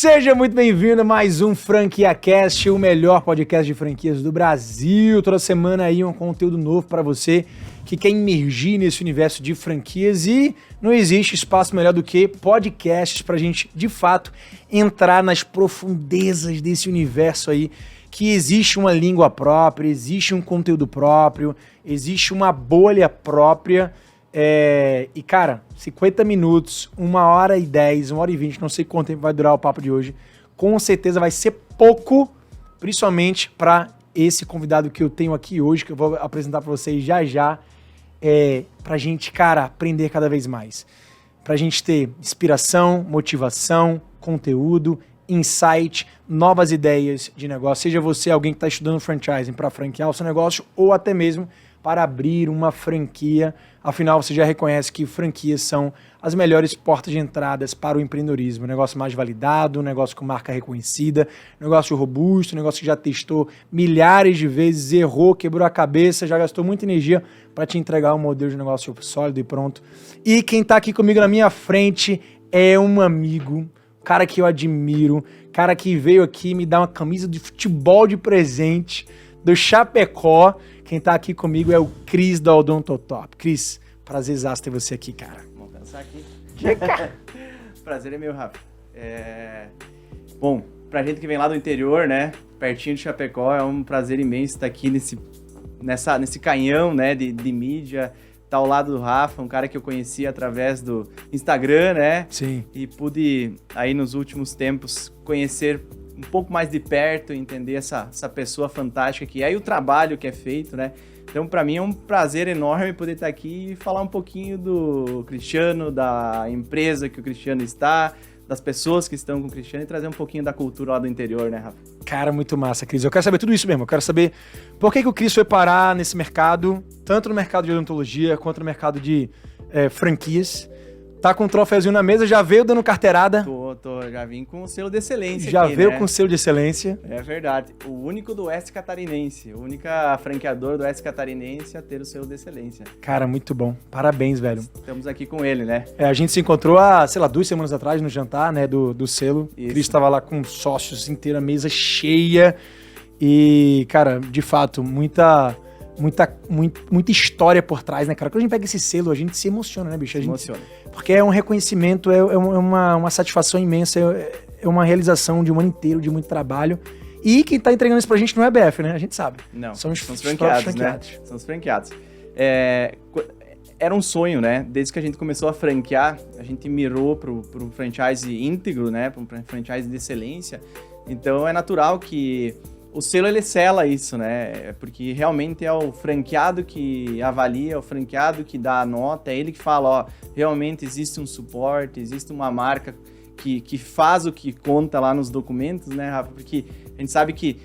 Seja muito bem-vindo a mais um FranquiaCast, o melhor podcast de franquias do Brasil. Toda semana aí um conteúdo novo para você que quer imergir nesse universo de franquias, e não existe espaço melhor do que podcasts pra gente, de fato, entrar nas profundezas desse universo aí, que existe uma língua própria, existe um conteúdo próprio, existe uma bolha própria. E cara, 50 minutos, 1h10, 1h20, não sei quanto tempo vai durar o papo de hoje, com certeza vai ser pouco, principalmente para esse convidado que eu tenho aqui hoje, que eu vou apresentar para vocês já já, pra gente, cara, aprender cada vez mais, pra gente ter inspiração, motivação, conteúdo, insight, novas ideias de negócio, seja você alguém que está estudando franchising para franquear o seu negócio ou até mesmo para abrir uma franquia. Afinal, você já reconhece que franquias são as melhores portas de entradas para o empreendedorismo. Um negócio mais validado, um negócio com marca reconhecida, um negócio robusto, um negócio que já testou milhares de vezes, errou, quebrou a cabeça, já gastou muita energia para te entregar um modelo de negócio sólido e pronto. E quem está aqui comigo na minha frente é um amigo, cara que eu admiro, cara que veio aqui me dar uma camisa de futebol de presente do Chapecó. Quem tá aqui comigo é o Cris da Odontotop. Cris, prazerzaço ter você aqui, cara. Vamos pensar aqui. Prazer é meu, Rafa. Bom, pra gente que vem lá do interior, né, pertinho de Chapecó, é um prazer imenso estar aqui nesse canhão, né, de mídia, tá ao lado do Rafa, um cara que eu conheci através do Instagram, né? Sim. E pude, aí nos últimos tempos, conhecer um pouco mais de perto, entender essa pessoa fantástica que é e o trabalho que é feito, né? Então, para mim é um prazer enorme poder estar aqui e falar um pouquinho do Cristiano, da empresa que o Cristiano está, das pessoas que estão com o Cristiano, e trazer um pouquinho da cultura lá do interior, né, Rafa? Cara, muito massa, Cris. Eu quero saber tudo isso mesmo. Eu quero saber por que o Cris foi parar nesse mercado, tanto no mercado de odontologia quanto no mercado de franquias. Tá com um troféuzinho na mesa, já veio dando carteirada. Já vim com o selo de excelência. Já aqui, veio né? com o selo de excelência. É verdade. O único do Oeste Catarinense, o único franqueador do Oeste Catarinense a ter o selo de excelência. Cara, muito bom. Parabéns, velho. Estamos aqui com ele, né? A gente se encontrou há, 2 semanas atrás no jantar, né, do selo. O Cris tava lá com sócios inteira, mesa cheia. E, cara, de fato, muita história por trás, né, cara? Quando a gente pega esse selo, a gente se emociona, né, bicho? A gente emociona. Porque é um reconhecimento, é uma satisfação imensa, é uma realização de um ano inteiro, de muito trabalho. E quem tá entregando isso pra gente não é a BF, né? A gente sabe. Não, são os franqueados, né? São os franqueados. Era um sonho, né? Desde que a gente começou a franquear, a gente mirou pro franchise íntegro, né? Pro franchise de excelência. Então é natural que o selo, ele sela isso, né? Porque realmente é o franqueado que avalia, é o franqueado que dá a nota, é ele que fala, ó, realmente existe um suporte, existe uma marca que faz o que conta lá nos documentos, né, Rafa? Porque a gente sabe que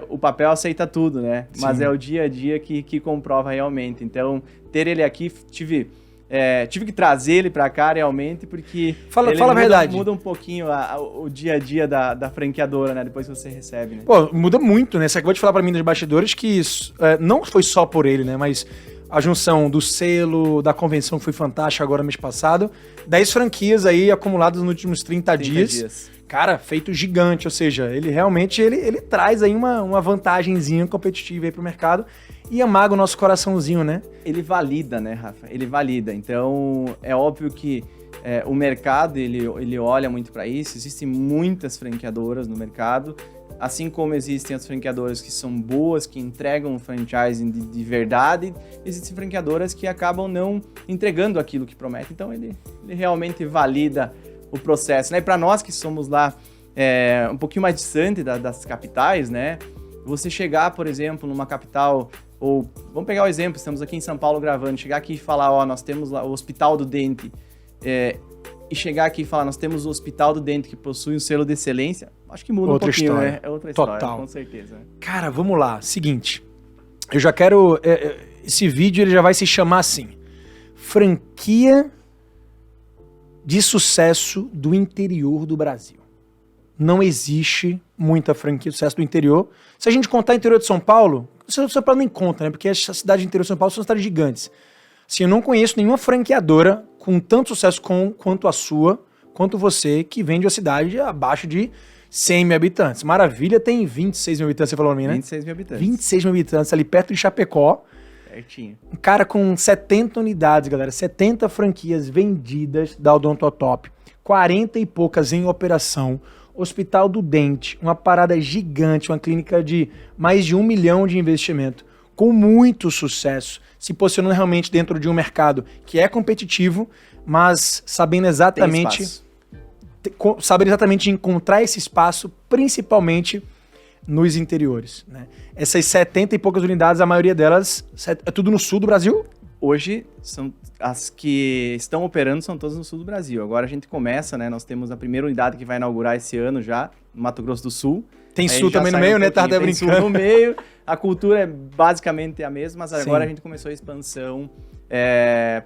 o papel aceita tudo, né? Sim. Mas é o dia a dia que comprova realmente. Então, ter ele aqui, tive que trazer ele pra cá realmente, porque fala a verdade. Muda um pouquinho o dia a dia da franqueadora, né? Depois que você recebe, né? Pô, muda muito, né? Você acabou de falar pra mim nos bastidores que não foi só por ele, né? Mas a junção do selo, da convenção que foi fantástica agora mês passado, 10 franquias aí acumuladas nos últimos 30 dias. Cara, feito gigante, ou seja, ele realmente ele traz aí uma vantagenzinha competitiva aí pro mercado e amaga o nosso coraçãozinho, né? Ele valida, né, Rafa? Ele valida. Então, é óbvio que o mercado, ele olha muito para isso. Existem muitas franqueadoras no mercado, assim como existem as franqueadoras que são boas, que entregam um franchising de verdade, existem franqueadoras que acabam não entregando aquilo que prometem. Então, ele realmente valida o processo, né? E para nós que somos lá um pouquinho mais distante das capitais, né? Você chegar, por exemplo, numa capital, ou vamos pegar o exemplo, estamos aqui em São Paulo gravando, chegar aqui e falar, ó, nós temos lá o Hospital do Dente, e chegar aqui e falar, nós temos o Hospital do Dente que possui um selo de excelência, acho que muda outra um pouquinho, história. Né? É outra história, total. Com certeza. Cara, vamos lá, seguinte, eu já quero, esse vídeo ele já vai se chamar assim, franquia de sucesso do interior do Brasil. Não existe muita franquia de sucesso do interior. Se a gente contar o interior de São Paulo, São Paulo nem conta, né? Porque as cidades do interior de São Paulo são cidades gigantes. Assim, eu não conheço nenhuma franqueadora com tanto sucesso quanto a sua, quanto você que vem de uma cidade abaixo de 100 mil habitantes. Maravilha tem 26 mil habitantes, você falou pra mim, né? 26 mil habitantes. 26 mil habitantes, ali perto de Chapecó. Certinho. Um cara com 70 unidades, galera. 70 franquias vendidas da Odontotop. 40 e poucas em operação. Hospital do Dente. Uma parada gigante. Uma clínica de mais de 1 milhão de investimento. Com muito sucesso. Se posicionando realmente dentro de um mercado que é competitivo, mas sabendo exatamente encontrar esse espaço, principalmente nos interiores, né? Essas 70 e poucas unidades, a maioria delas é tudo no sul do Brasil? Hoje, são as que estão operando são todas no sul do Brasil. Agora a gente começa, né? Nós temos a primeira unidade que vai inaugurar esse ano já, no Mato Grosso do Sul. Tem sul também no meio, né? Tá até brincando. Tem sul no meio. A cultura é basicamente a mesma, mas agora a gente começou a expansão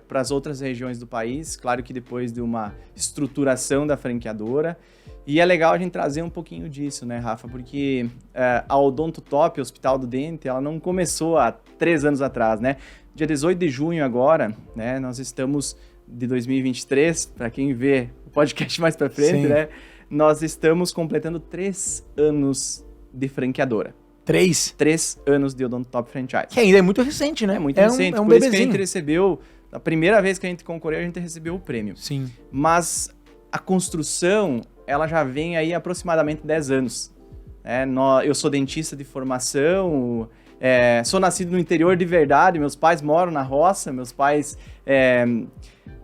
para as outras regiões do país. Claro que depois de uma estruturação da franqueadora. E é legal a gente trazer um pouquinho disso, né, Rafa? Porque a Odontotop, Hospital do Dente, ela não começou há 3 anos atrás, né? Dia 18 de junho agora, né? Nós estamos de 2023, para quem vê o podcast mais para frente, né? Nós estamos completando 3 anos de franqueadora. 3 anos de Odontotop Franchise. Que ainda é muito recente, né? É muito recente. É um por bebezinho. isso que a gente recebeu, a primeira vez que a gente concorreu, a gente recebeu o prêmio. Sim. Mas a construção, ela já vem aí há aproximadamente 10 anos. Eu sou dentista de formação, sou nascido no interior de verdade, meus pais moram na roça, meus pais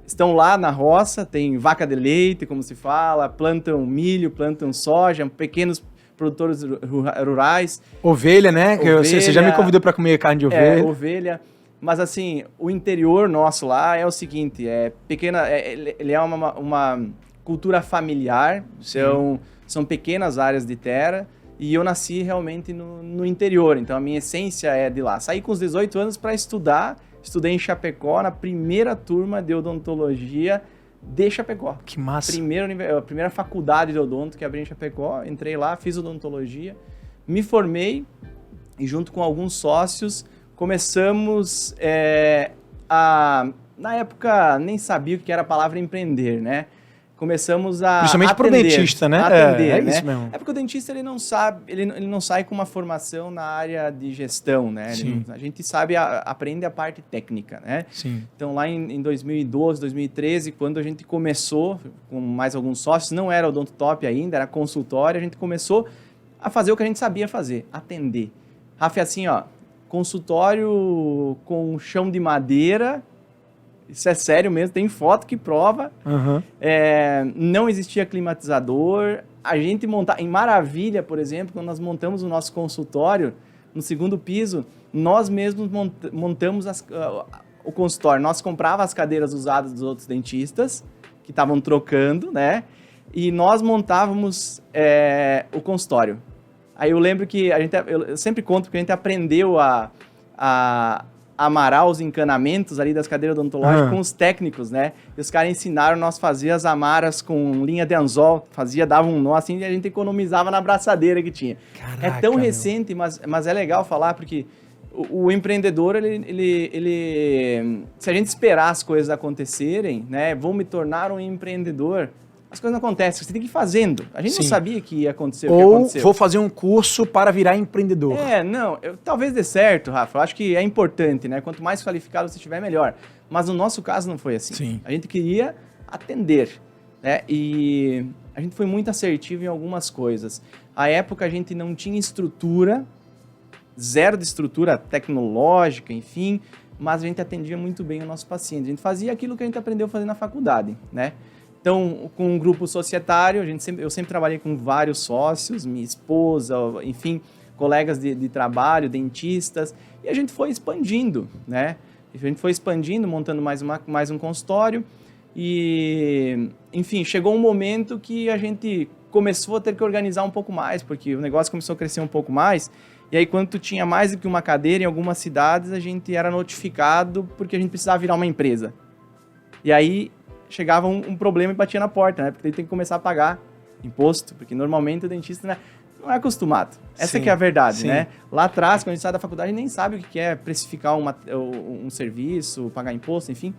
estão lá na roça, tem vaca de leite, como se fala, plantam milho, plantam soja, pequenos produtores rurais. Ovelha, né? Você já me convidou para comer carne de ovelha. Ovelha. Mas assim, o interior nosso lá é o seguinte, ele é uma cultura familiar, são pequenas áreas de terra, e eu nasci realmente no interior, então a minha essência é de lá. Saí com os 18 anos para estudar, estudei em Chapecó, na primeira turma de odontologia de Chapecó. Que massa. A primeira faculdade de odonto que abri em Chapecó, entrei lá, fiz odontologia, me formei e junto com alguns sócios começamos na época nem sabia o que era a palavra empreender, né? Começamos a principalmente pro dentista, né? Atender, isso mesmo. É porque o dentista ele não sabe, ele não sai com uma formação na área de gestão, né? A gente sabe, aprende a parte técnica, né? Sim. Então lá em 2012, 2013, quando a gente começou com mais alguns sócios, não era Odontotop ainda, era consultório, a gente começou a fazer o que a gente sabia fazer, atender. Rafa, assim, ó, consultório com chão de madeira. Isso é sério mesmo, tem foto que prova. Uhum. Não existia climatizador. A gente em Maravilha, por exemplo, quando nós montamos o nosso consultório, no 2º piso, nós mesmos montamos o consultório. Nós comprávamos as cadeiras usadas dos outros dentistas, que estavam trocando, né? E nós montávamos o consultório. Aí eu lembro que eu sempre conto porque a gente aprendeu a amarrar os encanamentos ali das cadeiras odontológicas com os técnicos, né? E os caras ensinaram nós fazer as amaras com linha de anzol, dava um nó assim e a gente economizava na braçadeira que tinha. Caraca, é tão recente, mas é legal falar porque o empreendedor, ele se a gente esperar as coisas acontecerem, né? Vou me tornar um empreendedor. As coisas não acontecem, você tem que ir fazendo. A gente não sabia que ia acontecer o que aconteceu. Ou vou fazer um curso para virar empreendedor. Talvez dê certo, Rafa. Eu acho que é importante, né? Quanto mais qualificado você estiver, melhor. Mas no nosso caso não foi assim. Sim. A gente queria atender, né? E a gente foi muito assertivo em algumas coisas. À época a gente não tinha estrutura, zero de estrutura tecnológica, enfim, mas a gente atendia muito bem o nosso paciente. A gente fazia aquilo que a gente aprendeu a fazer na faculdade, né? Então, com um grupo societário, eu sempre trabalhei com vários sócios, minha esposa, enfim, colegas de trabalho, dentistas, e a gente foi expandindo, né? A gente foi expandindo, montando mais um consultório, e, enfim, chegou um momento que a gente começou a ter que organizar um pouco mais, porque o negócio começou a crescer um pouco mais, e aí quando tu tinha mais do que uma cadeira, em algumas cidades, a gente era notificado porque a gente precisava virar uma empresa. E aí chegava um problema e batia na porta, né? Porque ele tem que começar a pagar imposto, porque normalmente o dentista, né, não é acostumado. Essa que é a verdade, né? Lá atrás, quando a gente sai da faculdade, a gente nem sabe o que é precificar um serviço, pagar imposto, enfim.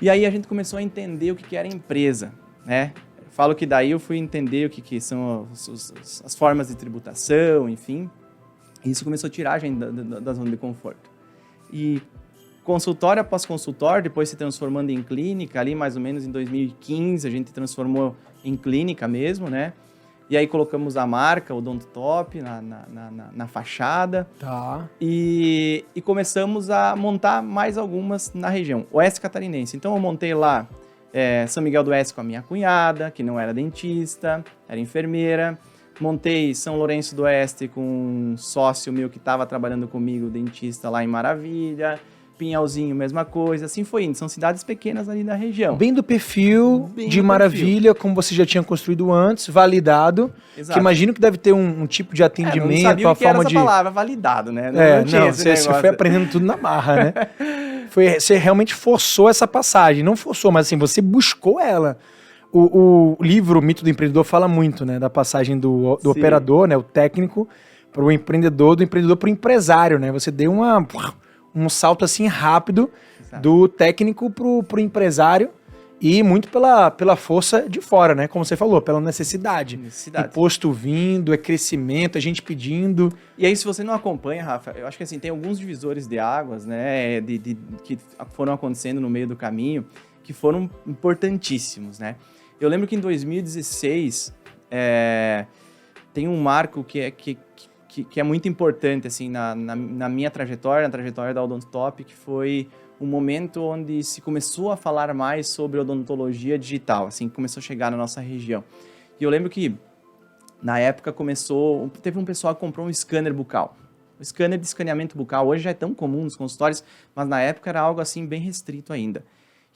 E aí a gente começou a entender o que era empresa. né? Falo que daí eu fui entender o que são as formas de tributação, enfim. E isso começou a tirar a gente da zona de conforto. E consultório após consultório, depois se transformando em clínica, ali mais ou menos em 2015, a gente transformou em clínica mesmo, né? E aí colocamos a marca, o Odontotop, na fachada. Tá. E começamos a montar mais algumas na região, Oeste Catarinense. Então eu montei lá São Miguel do Oeste com a minha cunhada, que não era dentista, era enfermeira. Montei São Lourenço do Oeste com um sócio meu que estava trabalhando comigo, dentista lá em Maravilha. Pinhalzinho, mesma coisa, assim foi indo. São cidades pequenas ali da região. Bem do perfil Bem de do Maravilha, como você já tinha construído antes, validado. Exato. Que imagino que deve ter um tipo de atendimento, não sabia a o que era forma essa de... palavra, validado, né? Não tinha esse você negócio. foi aprendendo tudo na marra, né? Você realmente forçou essa passagem. Não forçou, mas assim, você buscou ela. O livro Mito do Empreendedor fala muito, né? Da passagem do operador, né? O técnico, para o empreendedor, do empreendedor para o empresário, né? Você deu um salto assim rápido. Exato. Do técnico pro empresário e muito pela força de fora, né? Como você falou, pela necessidade. Imposto vindo, é crescimento, a gente pedindo. E aí, se você não acompanha, Rafa, eu acho que assim, tem alguns divisores de águas, né? Que foram acontecendo no meio do caminho, que foram importantíssimos, né? Eu lembro que em 2016 tem um marco que é muito importante assim, na minha trajetória, na trajetória da Odontotop, que foi um momento onde se começou a falar mais sobre odontologia digital, assim, começou a chegar na nossa região. E eu lembro que, na época, teve um pessoal que comprou um scanner bucal. O scanner de escaneamento bucal hoje já é tão comum nos consultórios, mas na época era algo assim bem restrito ainda.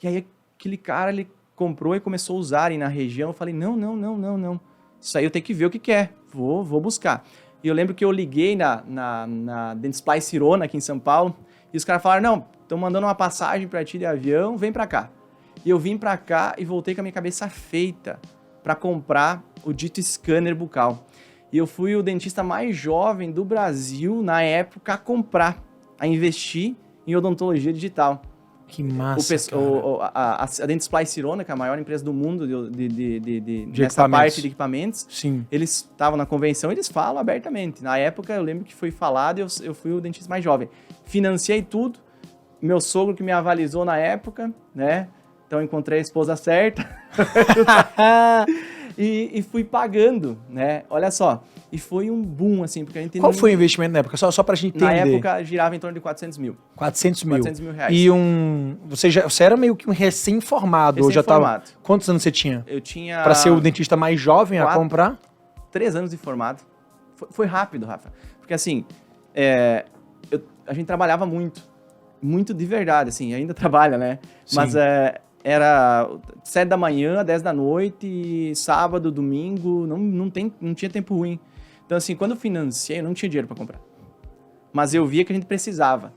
E aí aquele cara, ele comprou e começou a usar e na região. Eu falei, não. Isso aí eu tenho que ver o que é. Vou buscar. E eu lembro que eu liguei na Dentsply Cirona aqui em São Paulo e os caras falaram, não, estão mandando uma passagem para ti de avião, vem para cá. E eu vim para cá e voltei com a minha cabeça feita para comprar o dito scanner bucal. E eu fui o dentista mais jovem do Brasil na época a comprar, a investir em odontologia digital. Que massa, a Dentsply Cirona, que é a maior empresa do mundo nessa parte de equipamentos, sim. Eles estavam na convenção, eles falam abertamente. Na época, eu lembro que foi falado e eu fui o dentista mais jovem. Financiei tudo, meu sogro que me avalizou na época, né? Então, encontrei a esposa certa e fui pagando, né? Olha só, e foi um boom, assim, porque a gente... Qual foi o investimento na época? Só pra gente entender. Na época, girava em torno de 400 mil. 400 mil. 400 mil reais. E você era meio que um recém-formado. Ou já tava... Quantos anos você tinha? Eu tinha... Pra ser o dentista mais jovem a comprar? 3 anos de formado. Foi rápido, Rafa. Porque, assim, a gente trabalhava muito de verdade, assim, ainda trabalha, né? Sim. Mas era 7 da manhã, 10 da noite, sábado, domingo, não tinha tempo ruim. Então, assim, quando eu financiei, eu não tinha dinheiro para comprar. Mas eu via que a gente precisava.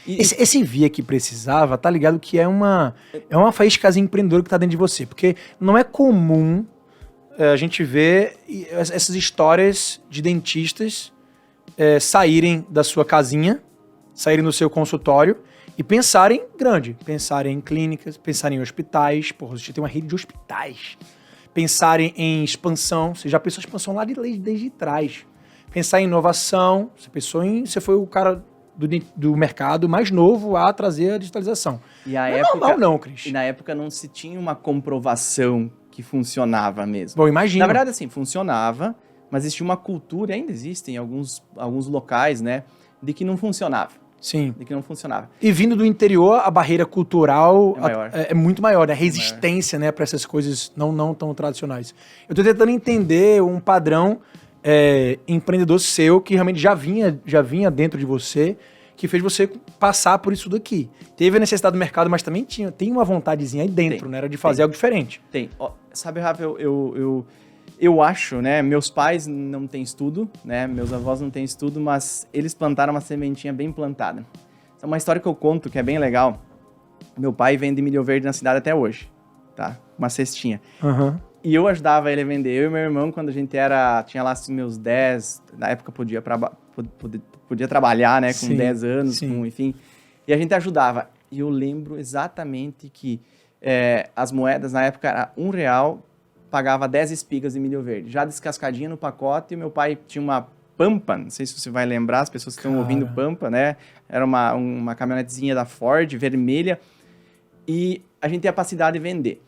Esse via que precisava, tá ligado que é uma faíscazinha empreendedora que tá dentro de você. Porque não é comum a gente ver essas histórias de dentistas saírem da sua casinha, saírem do seu consultório e pensarem grande. Pensarem em clínicas, pensarem em hospitais. Porra, a gente tem uma rede de hospitais. Pensarem em expansão. Você já pensou em expansão lá desde trás. Pensar em inovação. Você foi o cara do mercado mais novo a trazer a digitalização. E a época, normal não, Cris. E na época não se tinha uma comprovação que funcionava mesmo. Bom, imagina. Na verdade, assim, funcionava, mas existia uma cultura, ainda existe em alguns locais, né, de que não funcionava. Sim. De que não funcionava. E vindo do interior, a barreira cultural é muito maior, né? A resistência, né, para essas coisas não tão tradicionais. Eu tô tentando entender um padrão empreendedor seu que realmente já vinha dentro de você, que fez você passar por isso daqui. Teve a necessidade do mercado, mas também tem uma vontadezinha aí dentro, né? Era de fazer algo diferente. Tem. Ó, sabe, Rafa, eu acho, né? Meus pais não têm estudo, né? Meus avós não têm estudo, mas eles plantaram uma sementinha bem plantada. É uma história que eu conto que é bem legal. Meu pai vende milho verde na cidade até hoje, tá? Uma cestinha. Uhum. E eu ajudava ele a vender. Eu e meu irmão, quando a gente tinha lá meus 10, na época podia trabalhar, né? Com 10 anos, enfim. E a gente ajudava. E eu lembro exatamente que as moedas na época era R$1, pagava 10 espigas de milho verde, já descascadinha no pacote. E meu pai tinha uma Pampa, não sei se você vai lembrar, as pessoas que estão ouvindo Pampa, né? Era uma caminhonetezinha da Ford, vermelha, e a gente tinha a capacidade de vender.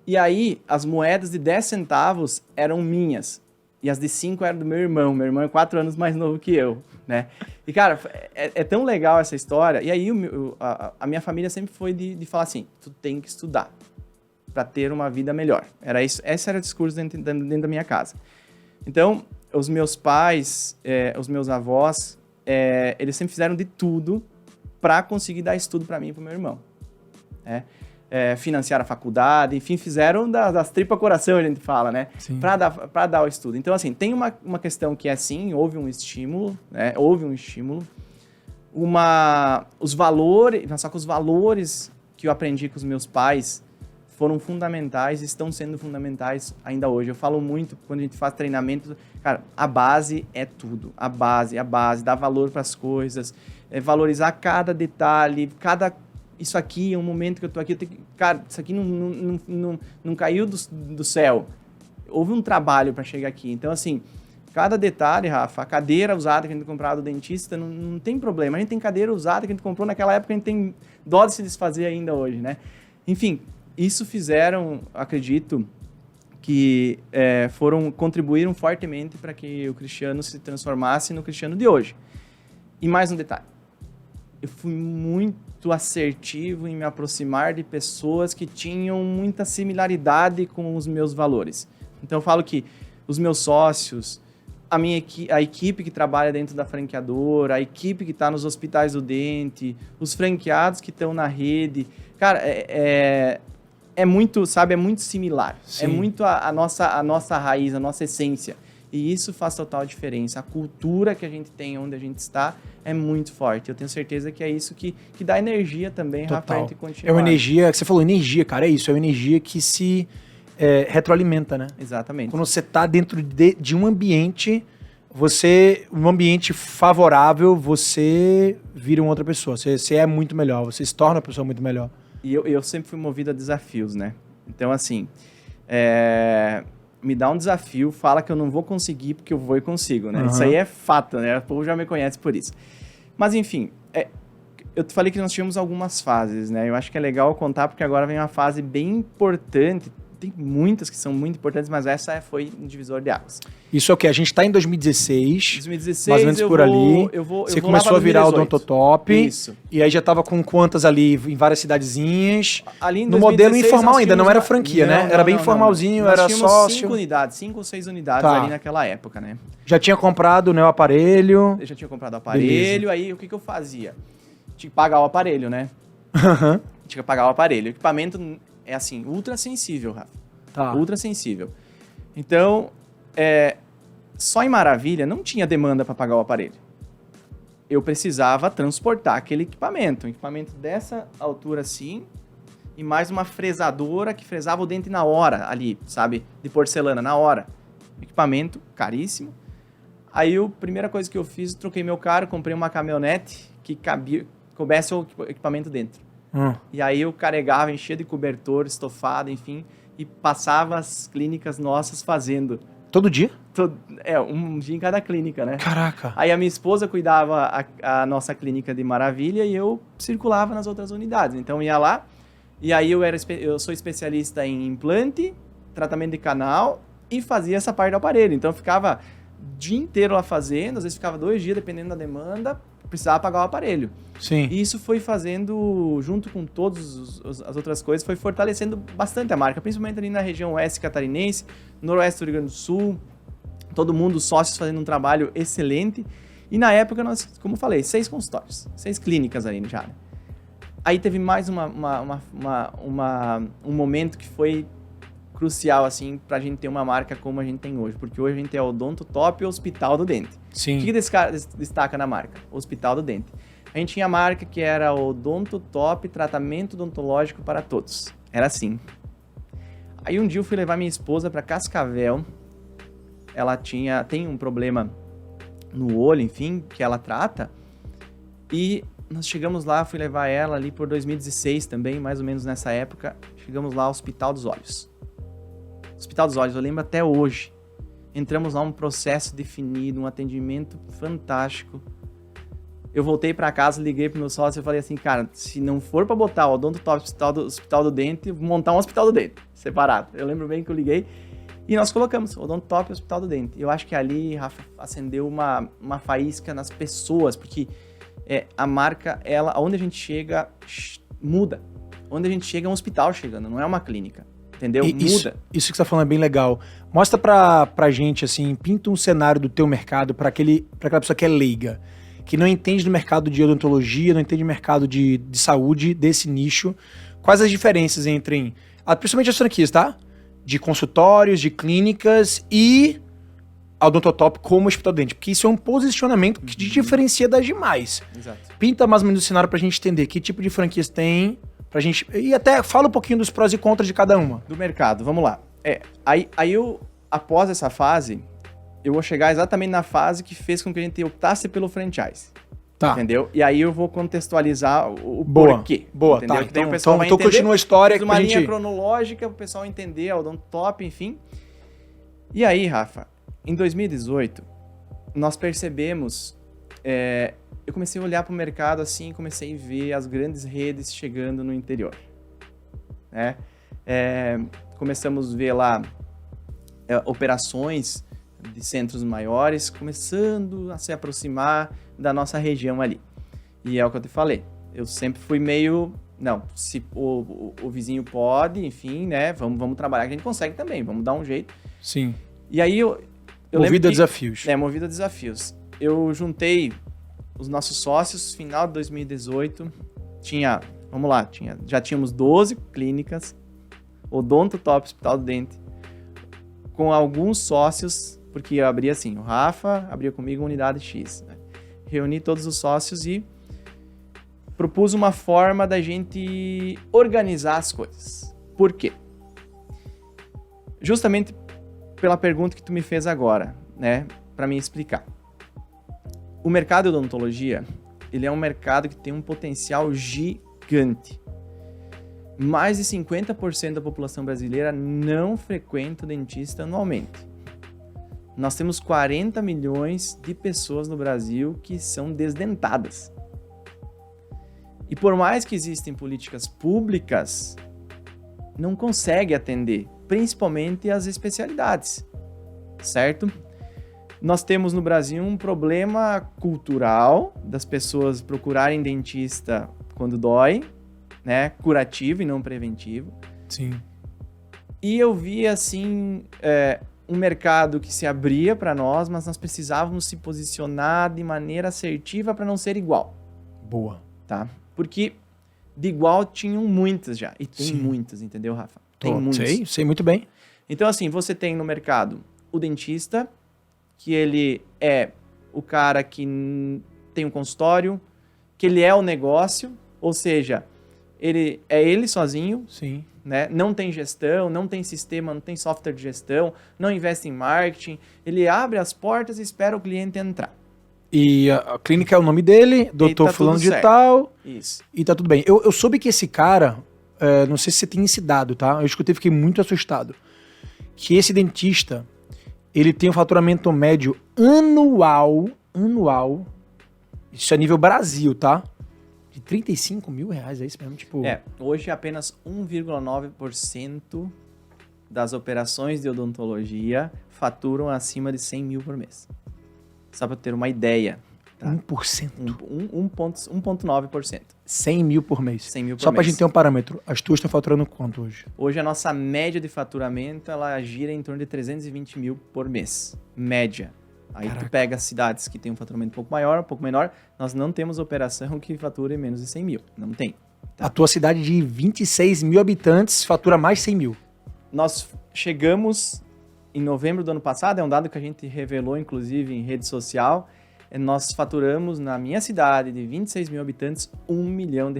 E aí, as moedas de 10 centavos eram minhas, e as de 5 eram do meu irmão. Meu irmão é 4 anos mais novo que eu, né? E, cara, é tão legal essa história. E aí, a minha família sempre foi de falar assim, tu tem que estudar para ter uma vida melhor. Era isso, esse era o discurso dentro da minha casa. Então, os meus pais, os meus avós, eles sempre fizeram de tudo para conseguir dar estudo para mim e para o meu irmão. Financiar a faculdade, enfim, fizeram das tripas coração, a gente fala, né? Para dar o estudo. Então, assim, tem uma questão que é assim, houve um estímulo, né? Houve um estímulo. Os valores, só que os valores que eu aprendi com os meus pais foram fundamentais, estão sendo fundamentais ainda hoje. Eu falo muito, quando a gente faz treinamento, cara, a base é tudo. A base, dar valor para as coisas, valorizar cada detalhe, isso aqui é um momento que eu tô aqui, cara, isso aqui não caiu do céu. Houve um trabalho para chegar aqui. Então, assim, cada detalhe, Rafa, a cadeira usada que a gente comprava do dentista, não tem problema. A gente tem cadeira usada que a gente comprou naquela época, a gente tem dó de se desfazer ainda hoje, né? Enfim, isso fizeram, acredito, que contribuíram fortemente para que o Cristiano se transformasse no Cristiano de hoje. E mais um detalhe. Eu fui muito assertivo em me aproximar de pessoas que tinham muita similaridade com os meus valores. Então, eu falo que os meus sócios, a equipe que trabalha dentro da franqueadora, a equipe que está nos hospitais do dente, os franqueados que estão na rede, cara, é muito, sabe, é muito similar. Sim. É muito a nossa raiz, a nossa essência. E isso faz total diferença. A cultura que a gente tem onde a gente está é muito forte. Eu tenho certeza que é isso que dá energia também, Rafa, pra gente continuar. É uma energia, que você falou, energia, cara, é isso. É uma energia que se retroalimenta, né? Exatamente. Quando você está dentro de um ambiente, um ambiente favorável, você vira uma outra pessoa. Você é muito melhor, você se torna uma pessoa muito melhor. E eu sempre fui movido a desafios, né? Então, assim, me dá um desafio, fala que eu não vou conseguir porque eu vou e consigo, né? Uhum. Isso aí é fato, né? O povo já me conhece por isso. Mas, enfim, eu te falei que nós tínhamos algumas fases, né? Eu acho que é legal contar porque agora vem uma fase bem importante. Tem muitas que são muito importantes, mas essa foi um divisor de águas. Isso é o quê? A gente está em 2016. 2016, mais ou menos por ali. Você começou a virar o Odontotop. Isso. E aí já estava com quantas ali em várias cidadezinhas? Ali em 2016, no modelo informal ainda, não era franquia, né? Era bem informalzinho, era sócio. 5 ou 6 unidades ali naquela época, né? Já tinha comprado, né, o aparelho. Eu já tinha comprado o aparelho. Beleza. Aí o que eu fazia? Tinha que pagar o aparelho, né? Uhum. Tinha que pagar o aparelho. O equipamento é assim, ultra sensível, Rafa. Tá. Ultra sensível. Então, só em Maravilha não tinha demanda para pagar o aparelho. Eu precisava transportar aquele equipamento. Um equipamento dessa altura assim, e mais uma fresadora que fresava o dente na hora ali, sabe? De porcelana, na hora. Equipamento caríssimo. Aí a primeira coisa que eu fiz, troquei meu carro, comprei uma caminhonete que coubesse o equipamento dentro. E aí eu carregava, enchia de cobertor, estofado, enfim, e passava as clínicas nossas fazendo. Todo dia? Um dia em cada clínica, né? Caraca! Aí a minha esposa cuidava a nossa clínica de Maravilha e eu circulava nas outras unidades. Então ia lá, e aí eu sou especialista em implante, tratamento de canal e fazia essa parte do aparelho. Então eu ficava o dia inteiro lá fazendo, às vezes ficava 2 dias, dependendo da demanda, precisava pagar o aparelho. Sim. E isso foi fazendo, junto com todas as outras coisas, foi fortalecendo bastante a marca, principalmente ali na região oeste catarinense, noroeste do Rio Grande do Sul, todo mundo, sócios fazendo um trabalho excelente. E na época nós, como eu falei, 6 consultórios, 6 clínicas ali já. Aí teve mais um momento que foi crucial, assim, pra gente ter uma marca como a gente tem hoje. Porque hoje a gente é o Odontotop e o Hospital do Dente. Sim. O que destaca na marca? O Hospital do Dente. A gente tinha a marca que era o Odontotop Tratamento Odontológico para Todos. Era assim. Aí um dia eu fui levar minha esposa pra Cascavel. Ela tem um problema no olho, enfim, que ela trata. E nós chegamos lá, fui levar ela ali por 2016 também, mais ou menos nessa época. Chegamos lá, Hospital dos Olhos. Hospital dos Olhos, eu lembro até hoje. Entramos lá, um processo definido, um atendimento fantástico. Eu voltei pra casa, liguei pro meu sócio e falei assim, cara, se não for pra botar o Odontotop Hospital do Dente, vou montar um Hospital do Dente, separado. Eu lembro bem que eu liguei e nós colocamos o Odontotop Hospital do Dente. Eu acho que ali, Rafa, acendeu uma faísca nas pessoas, porque a marca, ela, onde a gente chega, muda. Onde a gente chega é um hospital chegando, não é uma clínica. Entendeu? Muda. Isso que você tá falando é bem legal. Mostra pra gente, assim, pinta um cenário do teu mercado pra aquela pessoa que é leiga, que não entende do mercado de odontologia, não entende do mercado de saúde, desse nicho. Quais as diferenças entre, principalmente as franquias, tá? De consultórios, de clínicas e a Odontotop como hospital dente. Porque isso é um posicionamento que te diferencia das demais. Exato. Pinta mais ou menos o cenário pra gente entender que tipo de franquias tem, pra gente... E até fala um pouquinho dos prós e contras de cada uma. Do mercado, vamos lá. Aí eu, após essa fase, eu vou chegar exatamente na fase que fez com que a gente optasse pelo franchise. Tá. Entendeu? E aí eu vou contextualizar o porquê. Boa, entendeu? tá. Que daí o pessoal vai entender, continua a história. Uma linha cronológica para o pessoal entender, o Odontotop, enfim. E aí, Rafa, em 2018, nós percebemos... eu comecei a olhar para o mercado assim, comecei a ver as grandes redes chegando no interior. Né? Começamos a ver lá operações de centros maiores começando a se aproximar da nossa região ali. E é o que eu te falei, eu sempre fui meio... Não, se o vizinho pode, enfim, né? Vamos trabalhar, que a gente consegue também, vamos dar um jeito. Sim. E aí eu movido a desafios. Movido a desafios. Eu juntei os nossos sócios, final de 2018, já tínhamos 12 clínicas, Odontotop Hospital do Dente, com alguns sócios, porque eu abria assim, o Rafa abria comigo uma unidade X, né? Reuni todos os sócios e propus uma forma da gente organizar as coisas. Por quê? Justamente pela pergunta que tu me fez agora, né, para me explicar. O mercado de odontologia, ele é um mercado que tem um potencial gigante. Mais de 50% da população brasileira não frequenta o dentista anualmente. Nós temos 40 milhões de pessoas no Brasil que são desdentadas. E por mais que existem políticas públicas, não consegue atender, principalmente as especialidades, certo? Nós temos no Brasil um problema cultural das pessoas procurarem dentista quando dói, né? Curativo e não preventivo. Sim. E eu vi, assim, um mercado que se abria para nós, mas nós precisávamos se posicionar de maneira assertiva para não ser igual. Boa. Tá? Porque de igual tinham muitas já. E tem muitas, entendeu, Rafa? Tem muitas. Sei muito bem. Então, assim, você tem no mercado o dentista, que ele é o cara que tem um consultório, que ele é o negócio, ou seja, ele é ele sozinho. Sim. Né? Não tem gestão, não tem sistema, não tem software de gestão, não investe em marketing, ele abre as portas e espera o cliente entrar. E a clínica é o nome dele, doutor fulano de tal. Isso. E tá tudo bem. Eu soube que esse cara, não sei se você tem esse dado, tá? Eu escutei e fiquei muito assustado. Que esse dentista, ele tem um faturamento médio anual, isso é nível Brasil, tá? De 35 mil reais, é isso mesmo? Tipo... hoje apenas 1,9% das operações de odontologia faturam acima de 100 mil por mês. Só para ter uma ideia. Tá? 1%? 1,9%. 100 mil por mês. 100 mil por Só mês. pra gente ter um parâmetro. As tuas estão faturando quanto hoje? Hoje a nossa média de faturamento, ela gira em torno de 320 mil por mês. Média. Aí Caraca. Tu pega cidades que tem um faturamento um pouco maior, um pouco menor. Nós não temos operação que fature menos de 100 mil. Não tem. Tá? A tua cidade de 26 mil habitantes fatura mais 100 mil. Nós chegamos em novembro do ano passado, é um dado que a gente revelou, inclusive, em rede social. Nós faturamos, na minha cidade, de 26 mil habitantes, R$1 milhão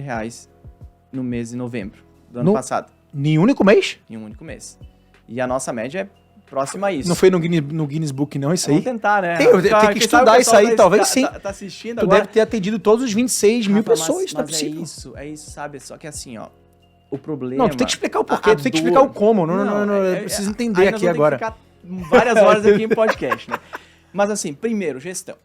no mês de novembro do ano passado. Em um único mês? Em um único mês. E a nossa média é próximo a isso. Não foi no Guinness Book, não, isso aí? Vamos tentar, né? Tem que estudar isso aí, talvez sim. Tá assistindo tu agora. deve ter atendido todos os 26 mil Rafa, pessoas, não é mas possível. é isso, sabe? Só que assim, ó, o problema... Não, tu tem que explicar o porquê, tu tem que explicar o como. Não, eu preciso entender aqui agora. Ficar várias horas aqui em podcast, né? Mas assim, primeiro, gestão.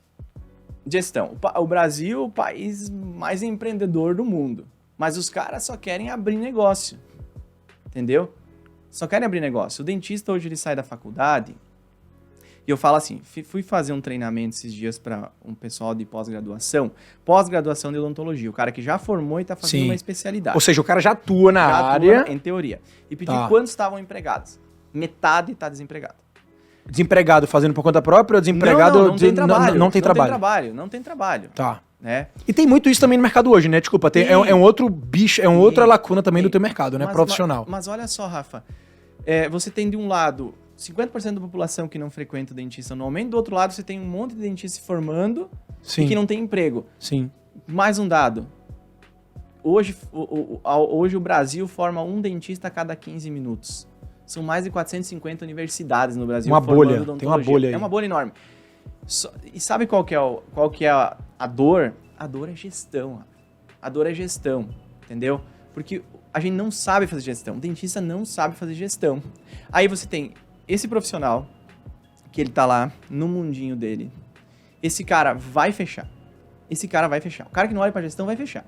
O Brasil é o país mais empreendedor do mundo. Mas os caras só querem abrir negócio. Entendeu? Só querem abrir negócio. O dentista hoje ele sai da faculdade e eu falo assim, fui fazer um treinamento esses dias para um pessoal de pós-graduação de odontologia, o cara que já formou e está fazendo uma especialidade. Ou seja, o cara já atua na área. Em teoria. E pedi quantos estavam empregados. Metade está desempregado. Desempregado fazendo por conta própria ou desempregado... Não tem trabalho. Não tem trabalho. Não tem trabalho. Tá. Né? E tem muito isso também no mercado hoje, né? Desculpa, é um outro bicho, é uma outra lacuna também do teu mercado, né? Profissional. Mas olha só, Rafa, você tem de um lado 50% da população que não frequenta o dentista anualmente, do outro lado você tem um monte de dentista se formando e que não tem emprego. Sim. Mais um dado. Hoje o Brasil forma um dentista a cada 15 minutos. São mais de 450 universidades no Brasil. Uma bolha, tem uma bolha aí. É uma bolha enorme. E sabe qual que é a dor? A dor é gestão. A dor é gestão, entendeu? Porque a gente não sabe fazer gestão. O dentista não sabe fazer gestão. Aí você tem esse profissional que ele tá lá no mundinho dele. Esse cara vai fechar. O cara que não olha pra gestão vai fechar.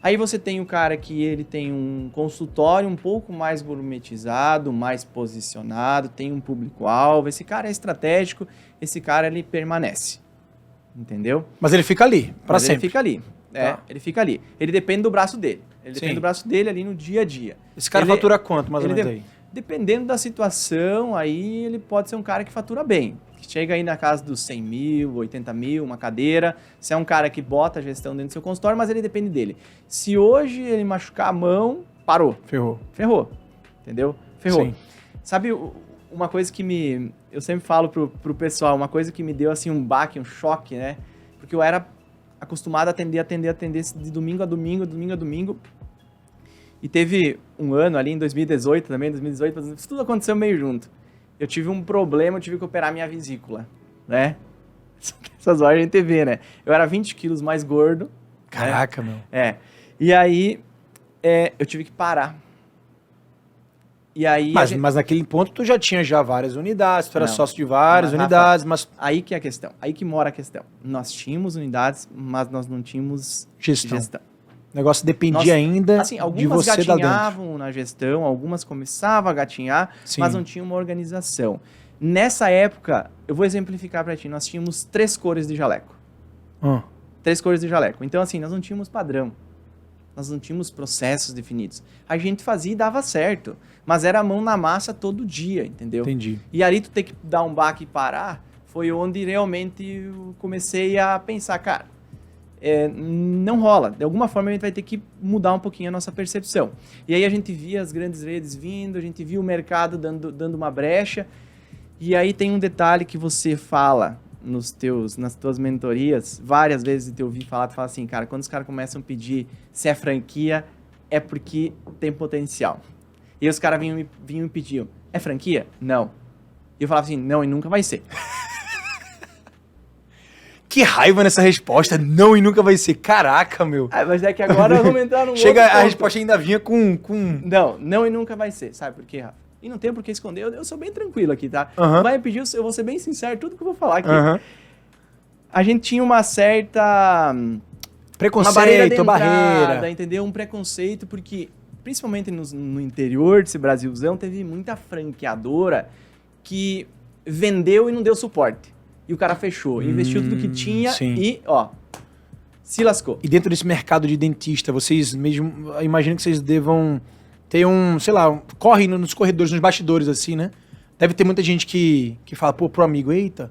Aí você tem o cara que ele tem um consultório um pouco mais gourmetizado, mais posicionado, tem um público-alvo. Esse cara é estratégico, esse cara ele permanece. Entendeu? Mas ele fica ali, pra sempre. Ele fica ali. Ele fica ali. Ele depende do braço dele. Ele Sim. depende do braço dele ali no dia a dia. Esse cara fatura quanto, mais ou menos aí? Dependendo da situação, aí ele pode ser um cara que fatura bem. Que chega aí na casa dos 100 mil, 80 mil, uma cadeira. Se é um cara que bota a gestão dentro do seu consultório, mas ele depende dele. Se hoje ele machucar a mão, parou. Ferrou. Entendeu? Ferrou. Sim. Sabe uma coisa que eu sempre falo pro pessoal, uma coisa que me deu assim um baque, um choque, né? Porque eu era acostumado a atender de domingo a domingo. E teve um ano ali em 2018 também, isso tudo aconteceu meio junto. Eu tive um problema, eu tive que operar minha vesícula, né? Essas horas a gente vê, né? Eu era 20 quilos mais gordo. Caraca, né? meu. E aí, eu tive que parar. E aí mas naquele ponto tu já tinha várias unidades, tu era sócio de várias unidades, mas... Aí que é a questão, aí que mora a questão. Nós tínhamos unidades, mas nós não tínhamos gestão. O negócio dependia ainda assim, de você da dentro. Algumas gatinhavam na gestão, algumas começavam a gatinhar, Sim. mas não tinha uma organização. Nessa época, eu vou exemplificar pra ti, nós tínhamos 3 cores de jaleco. 3 cores de jaleco. Então, assim, nós não tínhamos padrão. Nós não tínhamos processos definidos. A gente fazia e dava certo, mas era a mão na massa todo dia, entendeu? Entendi. E ali tu ter que dar um baque e parar, foi onde realmente eu comecei a pensar, cara, não rola. De alguma forma a gente vai ter que mudar um pouquinho a nossa percepção. E aí a gente via as grandes redes vindo, a gente via o mercado dando uma brecha. E aí tem um detalhe que você fala nas tuas mentorias, várias vezes eu ouvi falar, tu fala assim, cara, quando os caras começam a pedir se é franquia, é porque tem potencial. E os caras vinham e pediam, é franquia? Não. E eu falava assim, não, e nunca vai ser. Que raiva nessa resposta, não e nunca vai ser. Caraca, meu. Mas é que agora vamos entrar num Chega, outro a ponto. resposta ainda vinha com... Não e nunca vai ser. Sabe por quê, Rafa? E não tem por que esconder. Eu sou bem tranquilo aqui, tá? Vai me pedir, eu vou ser bem sincero, tudo que eu vou falar aqui. A gente tinha uma certa... Preconceito, barreira. Entendeu? Um preconceito, porque principalmente no interior desse Brasilzão, teve muita franqueadora que vendeu e não deu suporte. E o cara fechou, investiu tudo que tinha e, se lascou. E dentro desse mercado de dentista, vocês mesmo, imagino que vocês devam ter corre nos corredores, nos bastidores, assim, né? Deve ter muita gente que fala, pro amigo, eita,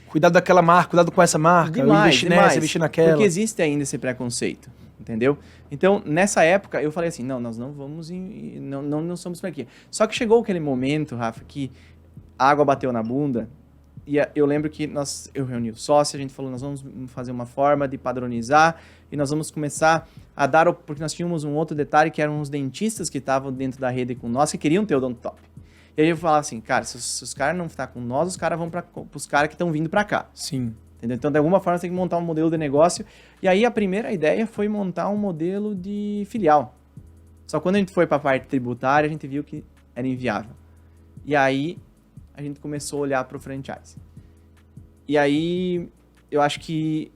cuidado daquela marca, cuidado com essa marca, investir nessa, investir naquela. Porque existe ainda esse preconceito, entendeu? Então, nessa época, eu falei assim, não, nós não vamos, não somos franquia. Só que chegou aquele momento, Rafa, que a água bateu na bunda. E eu lembro que eu reuni o sócio, a gente falou, nós vamos fazer uma forma de padronizar e nós vamos começar a dar... Porque nós tínhamos um outro detalhe que eram os dentistas que estavam dentro da rede com nós, que queriam ter o odontotop. E aí eu falava assim, cara, se os caras não estão com nós, os caras vão para os caras que estão vindo para cá. Sim. Entendeu? Então, de alguma forma, você tem que montar um modelo de negócio. E aí, a primeira ideia foi montar um modelo de filial. Só quando a gente foi para a parte tributária, a gente viu que era inviável. E aí, a gente começou a olhar para o franchise. E aí, eu acho que,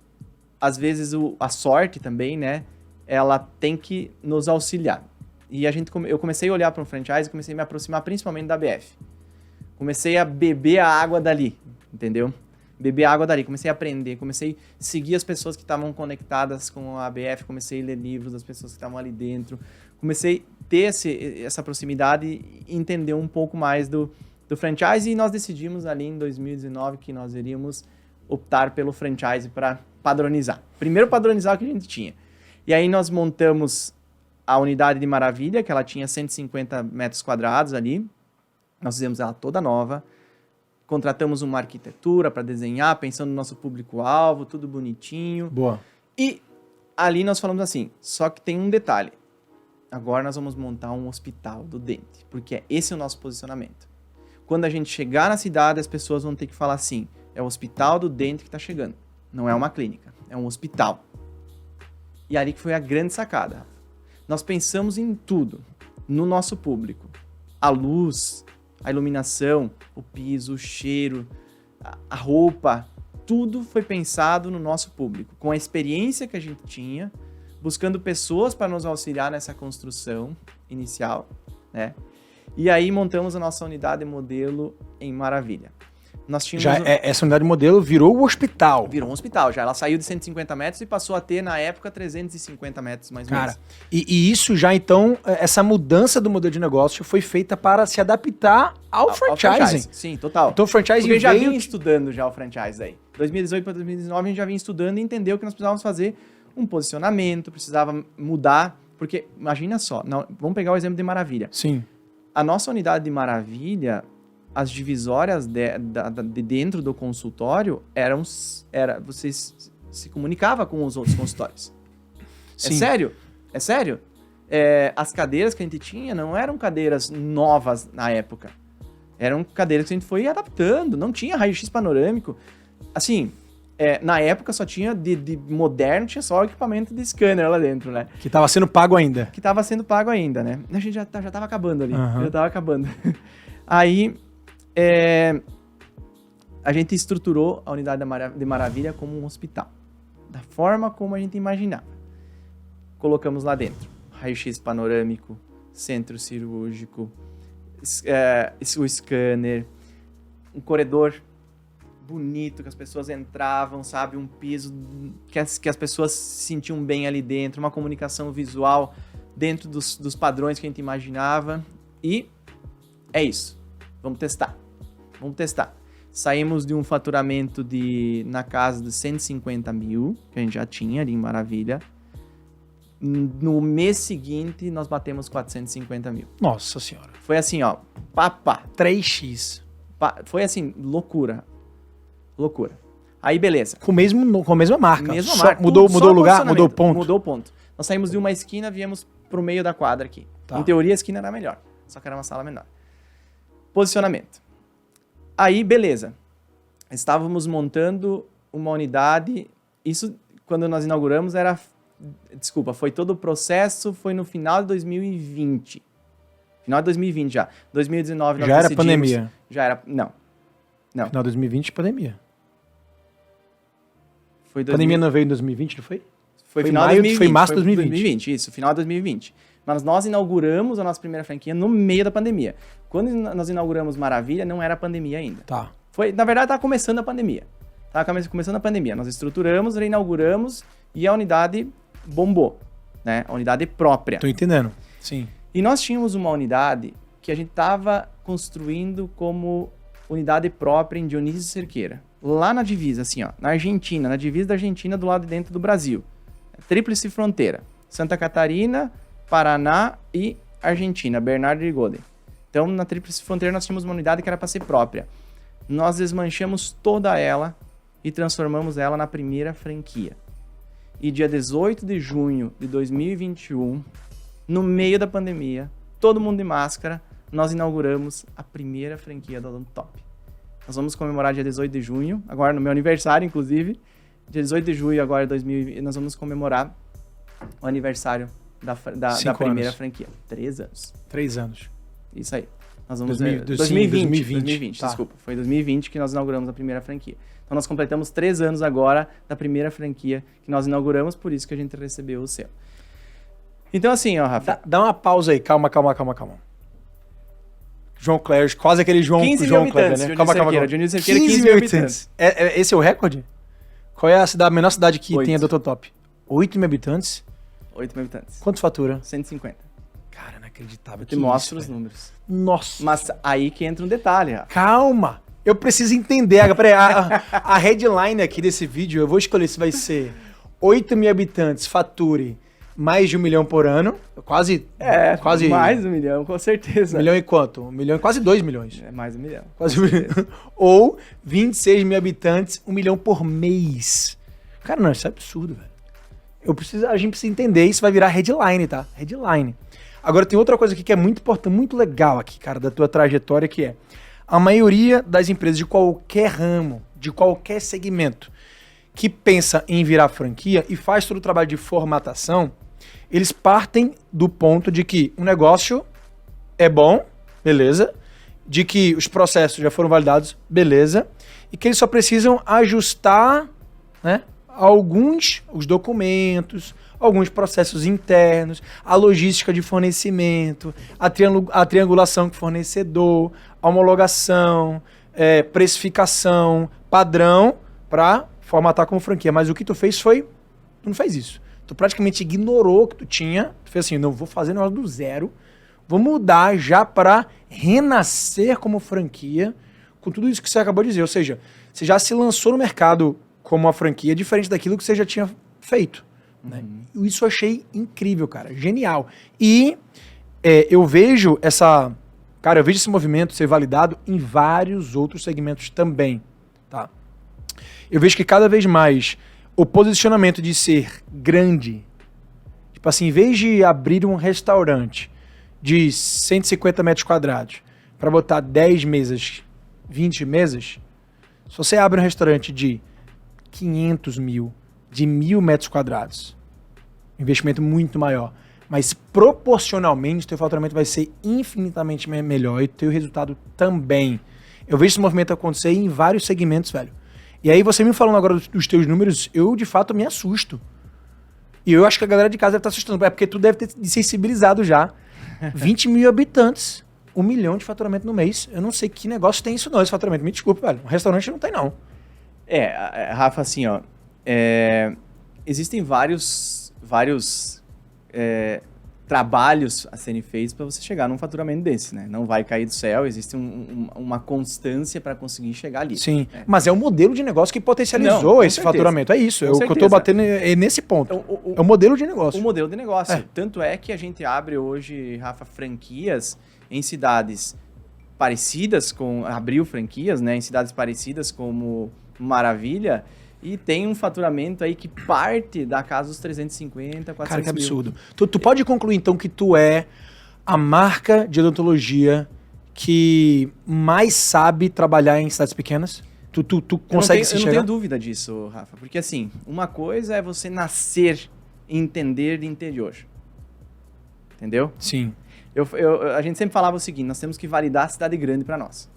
às vezes, a sorte também, né? Ela tem que nos auxiliar. E eu comecei a olhar para um franchise e comecei a me aproximar principalmente da ABF. Comecei a beber a água dali, entendeu? Beber água dali, comecei a aprender, comecei a seguir as pessoas que estavam conectadas com a ABF, comecei a ler livros das pessoas que estavam ali dentro, comecei a ter essa proximidade e entender um pouco mais do franchise, e nós decidimos ali em 2019 que nós iríamos optar pelo franchise para padronizar. Primeiro padronizar o que a gente tinha. E aí nós montamos a unidade de Maravilha, que ela tinha 150 metros quadrados ali, nós fizemos ela toda nova, contratamos uma arquitetura para desenhar, pensando no nosso público-alvo, tudo bonitinho. Boa. E ali nós falamos assim, só que tem um detalhe. Agora nós vamos montar um hospital do dente, porque esse é o nosso posicionamento. Quando a gente chegar na cidade, as pessoas vão ter que falar assim, é o hospital do dente que está chegando. Não é uma clínica, é um hospital. E ali que foi a grande sacada. Nós pensamos em tudo, no nosso público. A luz, a iluminação, o piso, o cheiro, a roupa, tudo foi pensado no nosso público, com a experiência que a gente tinha, buscando pessoas para nos auxiliar nessa construção inicial, né? E aí montamos a nossa unidade modelo em Maravilha. Nós tínhamos Essa unidade modelo virou o hospital. Virou um hospital, já. Ela saiu de 150 metros e passou a ter, na época, 350 metros, mais ou menos. Cara, e isso já, então, essa mudança do modelo de negócio foi feita para se adaptar ao franchising. Sim, total. Então o franchising Porque já veio... vinha estudando já o franchise aí. 2018 para 2019 a gente já vinha estudando e entendeu que nós precisávamos fazer um posicionamento, precisava mudar, porque imagina só, vamos pegar o exemplo de Maravilha. Sim. A nossa unidade de Maravilha, as divisórias de dentro do consultório você se comunicava com os outros consultórios. Sim. É sério? É sério? As cadeiras que a gente tinha não eram cadeiras novas na época. Eram cadeiras que a gente foi adaptando. Não tinha raio-x panorâmico. Assim, na época só tinha de moderno, tinha só o equipamento de scanner lá dentro, né? Que estava sendo pago ainda. Que estava sendo pago ainda, né? A gente já tava acabando ali. Uhum. Já tava acabando. Aí, a gente estruturou a unidade de Maravilha como um hospital. Da forma como a gente imaginava. Colocamos lá dentro raio-x panorâmico, centro cirúrgico, o scanner, um corredor bonito, que as pessoas entravam, sabe? Um piso que as pessoas se sentiam bem ali dentro, uma comunicação visual dentro dos padrões que a gente imaginava. E é isso. Vamos testar. Saímos de um faturamento na casa de 150 mil, que a gente já tinha ali em Maravilha. No mês seguinte, nós batemos 450 mil. Nossa senhora. Foi assim, ó, papá. 3x. Foi assim, loucura. Aí, beleza. Com a mesma marca. Mesma marca. Mudou o lugar, mudou o ponto. Mudou o ponto. Nós saímos de uma esquina, viemos pro meio da quadra aqui. Tá. Em teoria, a esquina era melhor. Só que era uma sala menor. Posicionamento. Aí, beleza. Estávamos montando uma unidade. Isso, quando nós inauguramos, foi todo o processo, foi no final de 2020. Final de 2020 já. 2019 nós já decidimos... era pandemia. Já era... Não. Final de 2020, pandemia. Foi Pandemia não veio em 2020, não foi? Foi final de 2020. Foi março de 2020. 2020, isso, final de 2020. Mas nós inauguramos a nossa primeira franquia no meio da pandemia. Quando nós inauguramos Maravilha, não era pandemia ainda. Tá. Na verdade, estava começando a pandemia. Começando a pandemia. Nós estruturamos, reinauguramos e a unidade bombou, né? A unidade própria. Tô entendendo, sim. E nós tínhamos uma unidade que a gente estava construindo como unidade própria em Dionísio Cerqueira. Lá na divisa, assim, ó, na Argentina, na divisa da Argentina, do lado de dentro do Brasil. Tríplice fronteira. Santa Catarina, Paraná e Argentina, Bernardo de Golden. Então, na Tríplice Fronteira, nós tínhamos uma unidade que era para ser própria. Nós desmanchamos toda ela e transformamos ela na primeira franquia. E dia 18 de junho de 2021, no meio da pandemia, todo mundo de máscara, nós inauguramos a primeira franquia da Odontotop. Nós vamos comemorar dia 18 de junho, agora no meu aniversário, inclusive. Dia 18 de junho, agora 2020, nós vamos comemorar o aniversário da primeira franquia. 3 anos. 3 anos. Isso aí. Nós vamos 2020. Tá. Desculpa. Foi em 2020 que nós inauguramos a primeira franquia. Então nós completamos 3 anos agora da primeira franquia que nós inauguramos, por isso que a gente recebeu o selo. Então assim, ó, Rafa. Dá uma pausa aí, calma. João Clério, quase aquele João Clério, né? Calma. Dionísio Cerqueira, 15 mil habitantes. Esse é o recorde? Qual é a menor cidade que 8. tem a Odontotop? 8 mil habitantes? 8 mil habitantes. Quanto fatura? 150. Cara, inacreditável. Eu te mostro os números. Nossa. Mas aí que entra um detalhe, Rafa. Calma. Eu preciso entender. Peraí, a headline aqui desse vídeo, eu vou escolher se vai ser 8 mil habitantes, fature mais de 1 milhão por ano. Quase. Mais de 1 milhão, com certeza. 1 milhão e quanto? 1 milhão e quase 2 milhões. É mais de 1 milhão. Quase 1 milhão. Ou 26 mil habitantes, 1 milhão por mês. Cara, não, isso é absurdo, velho. A gente precisa entender, isso vai virar headline, tá? Headline. Agora tem outra coisa aqui que é muito importante, muito legal aqui, cara, da tua trajetória, que é a maioria das empresas de qualquer ramo, de qualquer segmento, que pensa em virar franquia e faz todo o trabalho de formatação, eles partem do ponto de que o negócio é bom, beleza, de que os processos já foram validados, beleza, e que eles só precisam ajustar, né, os documentos, alguns processos internos, a logística de fornecimento, a triangulação com o fornecedor, a homologação, precificação, padrão, para formatar como franquia. Mas o que tu fez tu não fez isso. Tu praticamente ignorou o que tu tinha, tu fez assim, não, vou fazer negócio do zero, vou mudar já para renascer como franquia, com tudo isso que você acabou de dizer. Ou seja, você já se lançou no mercado como uma franquia diferente daquilo que você já tinha feito. Né? Isso eu achei incrível, cara. Genial. E eu vejo esse movimento ser validado em vários outros segmentos também. Tá? Eu vejo que cada vez mais o posicionamento de ser grande, tipo assim, em vez de abrir um restaurante de 150 metros quadrados para botar 10 mesas, 20 mesas, se você abre um restaurante de 500 mil, de 1.000 metros quadrados, investimento muito maior, mas proporcionalmente o teu faturamento vai ser infinitamente melhor e o teu resultado também. Eu vejo esse movimento acontecer em vários segmentos, velho. E aí você me falando agora dos teus números, eu de fato me assusto. E eu acho que a galera de casa deve estar assustando, porque tu deve ter sensibilizado já. 20 mil habitantes, 1 milhão de faturamento no mês. Eu não sei que negócio tem isso não, esse faturamento. Me desculpa, velho. Um restaurante não tem não. Rafa, assim, ó, existem vários trabalhos a serem feitos para você chegar num faturamento desse, né? Não vai cair do céu, existe uma constância para conseguir chegar ali. Sim, mas é o modelo de negócio que potencializou esse faturamento. É isso, o que eu tô batendo nesse ponto. É o modelo de negócio. O modelo de negócio. Tanto é que a gente abre hoje, Rafa, franquias em cidades parecidas abriu franquias, né? Em cidades parecidas como Maravilha, e tem um faturamento aí que parte da casa dos 350, 400 Cara, que mil. absurdo. Tu pode concluir, então, que tu é a marca de odontologia que mais sabe trabalhar em cidades pequenas? Tu consegue se Eu não chegar? tenho dúvida disso, Rafa. Porque, assim, uma coisa é você nascer e entender de interior. Entendeu? Sim. A gente sempre falava o seguinte, nós temos que validar a cidade grande para nós.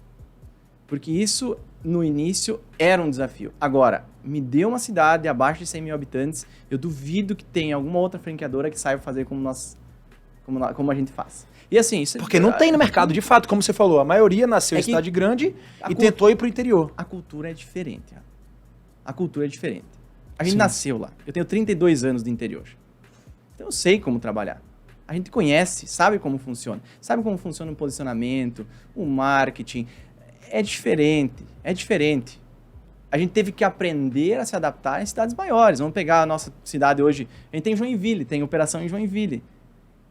Porque isso, no início, era um desafio. Agora, me dê uma cidade abaixo de 100 mil habitantes, eu duvido que tenha alguma outra franqueadora que saiba fazer como a gente faz. E assim... Porque não tem no mercado, de fato, como você falou. A maioria nasceu em cidade grande e tentou ir pro interior. A cultura é diferente. A cultura é diferente. A gente nasceu lá. Eu tenho 32 anos de interior. Então eu sei como trabalhar. A gente conhece, sabe como funciona. Sabe como funciona o posicionamento, o marketing. É diferente. A gente teve que aprender a se adaptar em cidades maiores. Vamos pegar a nossa cidade hoje. A gente tem Joinville, tem operação em Joinville.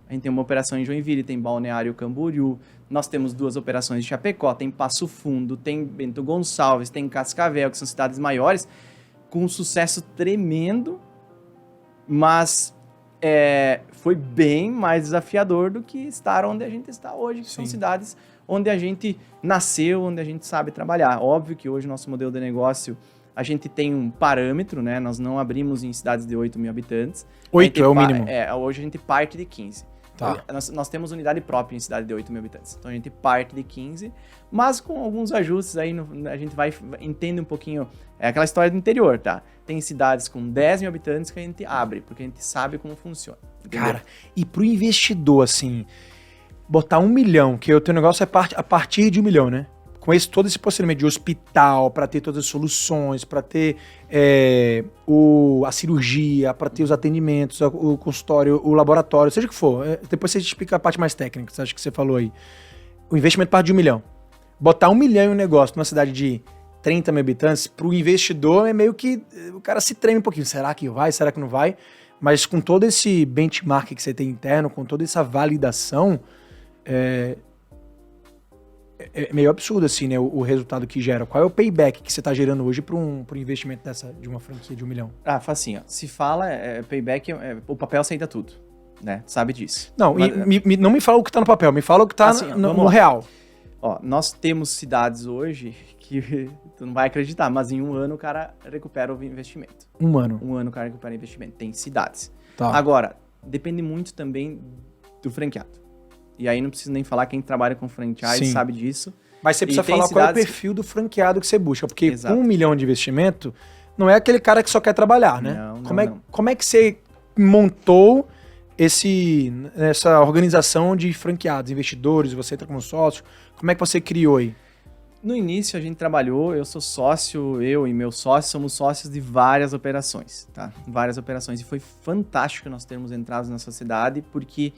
A gente tem uma operação em Joinville, tem Balneário Camboriú. Nós temos 2 operações em Chapecó, tem Passo Fundo, tem Bento Gonçalves, tem Cascavel, que são cidades maiores, com um sucesso tremendo, mas foi bem mais desafiador do que estar onde a gente está hoje, que Sim. são cidades onde a gente nasceu, onde a gente sabe trabalhar. Óbvio que hoje o nosso modelo de negócio, a gente tem um parâmetro, né? Nós não abrimos em cidades de 8 mil habitantes. 8 é o mínimo. Hoje a gente parte de 15. Tá. Nós temos unidade própria em cidade de 8 mil habitantes. Então a gente parte de 15, mas com alguns ajustes aí, a gente entende um pouquinho. É aquela história do interior, tá? Tem cidades com 10 mil habitantes que a gente abre, porque a gente sabe como funciona. Entendeu? Cara, e pro investidor, assim, botar 1 milhão, que o teu negócio é a partir de 1 milhão, né? Com todo esse procedimento de hospital, para ter todas as soluções, para ter a cirurgia, para ter os atendimentos, o consultório, o laboratório, seja o que for. Depois você explica a parte mais técnica, acho que você falou aí. O investimento parte de 1 milhão. Botar 1 milhão em um negócio numa cidade de 30 mil habitantes, pro investidor é meio que o cara se treme um pouquinho. Será que vai? Será que não vai? Mas com todo esse benchmark que você tem interno, com toda essa validação, é meio absurdo, assim, né? O resultado que gera. Qual é o payback que você está gerando hoje para um investimento de uma franquia de 1 milhão? Facinho. Se fala payback, o papel aceita tudo, né? Sabe disso. Não, Mas, não me fala o que está no papel, me fala o que está no real. Ó, nós temos cidades hoje que tu não vai acreditar, mas em 1 ano o cara recupera o investimento. 1 ano. 1 ano o cara recupera o investimento. Tem cidades. Tá. Agora, depende muito também do franqueado. E aí não preciso nem falar, quem trabalha com franchise Sim. sabe disso. Mas você precisa falar qual é o perfil do franqueado que você busca, porque Exato. com 1 milhão de investimento, não é aquele cara que só quer trabalhar, né? Não, como é que você montou essa organização de franqueados, investidores, você entra como sócio, como é que você criou aí? No início a gente trabalhou, eu sou sócio, eu e meu sócio somos sócios de várias operações, tá? Várias operações. E foi fantástico nós termos entrado na sociedade, porque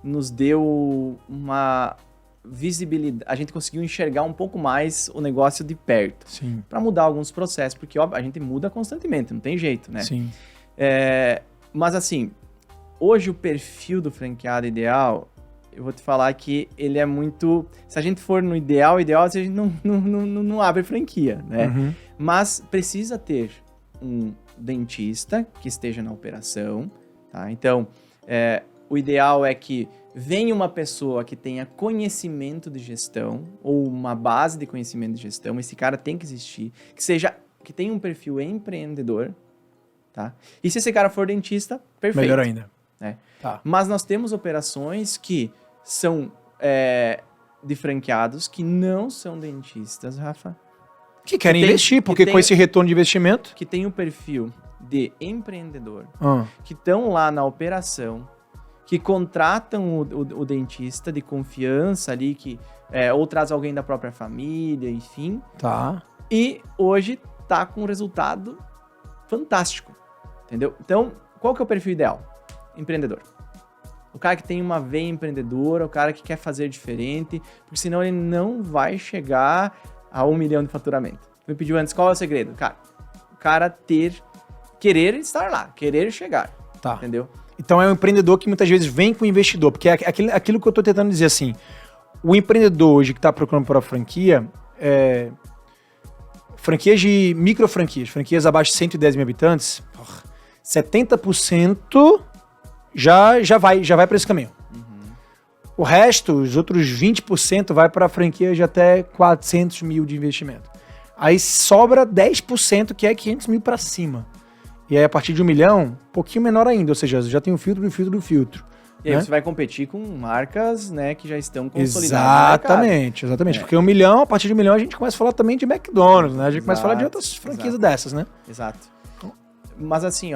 nos deu uma visibilidade, a gente conseguiu enxergar um pouco mais o negócio de perto. Sim. Para mudar alguns processos, porque óbvio, a gente muda constantemente, não tem jeito, né? Sim. Mas assim, hoje o perfil do franqueado ideal, eu vou te falar que ele é muito... Se a gente for no ideal, a gente não abre franquia, né? Uhum. Mas precisa ter um dentista que esteja na operação, tá? Então, o ideal é que venha uma pessoa que tenha conhecimento de gestão ou uma base de conhecimento de gestão. Esse cara tem que existir, que tenha um perfil empreendedor, tá? E se esse cara for dentista, perfeito. Melhor ainda. Tá. Mas nós temos operações que são de franqueados que não são dentistas, Rafa. Que querem investir, porque com esse retorno de investimento... Que tem o perfil de empreendedor, que estão lá na operação, que contratam o dentista de confiança ali, ou traz alguém da própria família, enfim. Tá. E hoje tá com um resultado fantástico, entendeu? Então, qual que é o perfil ideal? Empreendedor. O cara que tem uma veia empreendedora, o cara que quer fazer diferente, porque senão ele não vai chegar a 1 milhão de faturamento. Me pediu antes, qual é o segredo? Cara, o cara querer estar lá, querer chegar, tá. Entendeu? Então é um empreendedor que muitas vezes vem com o investidor, porque é aquilo que eu estou tentando dizer assim, o empreendedor hoje que está procurando por uma franquia, franquias de micro franquias abaixo de 110 mil habitantes, 70% já vai para esse caminho. Uhum. O resto, os outros 20% vai para franquias de até 400 mil de investimento. Aí sobra 10% que é 500 mil para cima. E aí, a partir de 1 milhão, um pouquinho menor ainda, ou seja, já tem o filtro do filtro do filtro. E aí você vai competir com marcas, né, que já estão consolidadas. Exatamente. Porque 1 milhão, a partir de 1 milhão, a gente começa a falar também de McDonald's, né? A gente começa a falar de outras franquias dessas, né? Exato. Mas assim,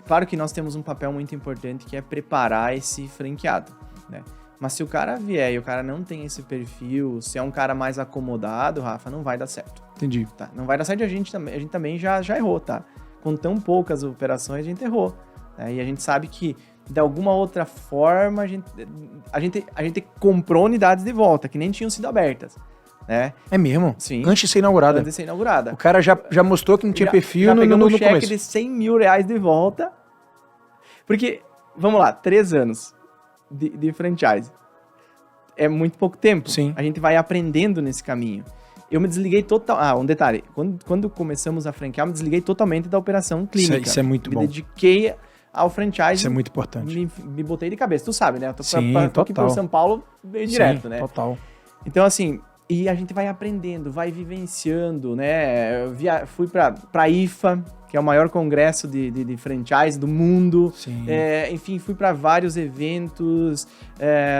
claro que nós temos um papel muito importante que é preparar esse franqueado, né? Mas se o cara vier e o cara não tem esse perfil, se é um cara mais acomodado, Rafa, não vai dar certo. Entendi. Tá? Não vai dar certo, a gente também já errou, tá? Com tão poucas operações, a gente errou. Né? E a gente sabe que, de alguma outra forma, a gente comprou unidades de volta, que nem tinham sido abertas. Né? É mesmo? Sim. Antes de ser inaugurada. Antes de ser inaugurada. O cara já mostrou que não tinha perfil já no pegamos começo. cheque de 100 mil reais de volta. Porque, vamos lá, 3 anos de franchise. É muito pouco tempo. Sim. A gente vai aprendendo nesse caminho. Eu me desliguei total... um detalhe. Quando começamos a franquear, eu me desliguei totalmente da operação clínica. Isso é muito bom. Me dediquei ao franchise. Isso é muito importante. Me botei de cabeça, tu sabe, né? Eu tô Sim, aqui por São Paulo bem direto, né? Total. Então, assim, e a gente vai aprendendo, vai vivenciando, né? Eu fui pra IFA, que é o maior congresso de franchise do mundo. Sim. Enfim, fui para vários eventos,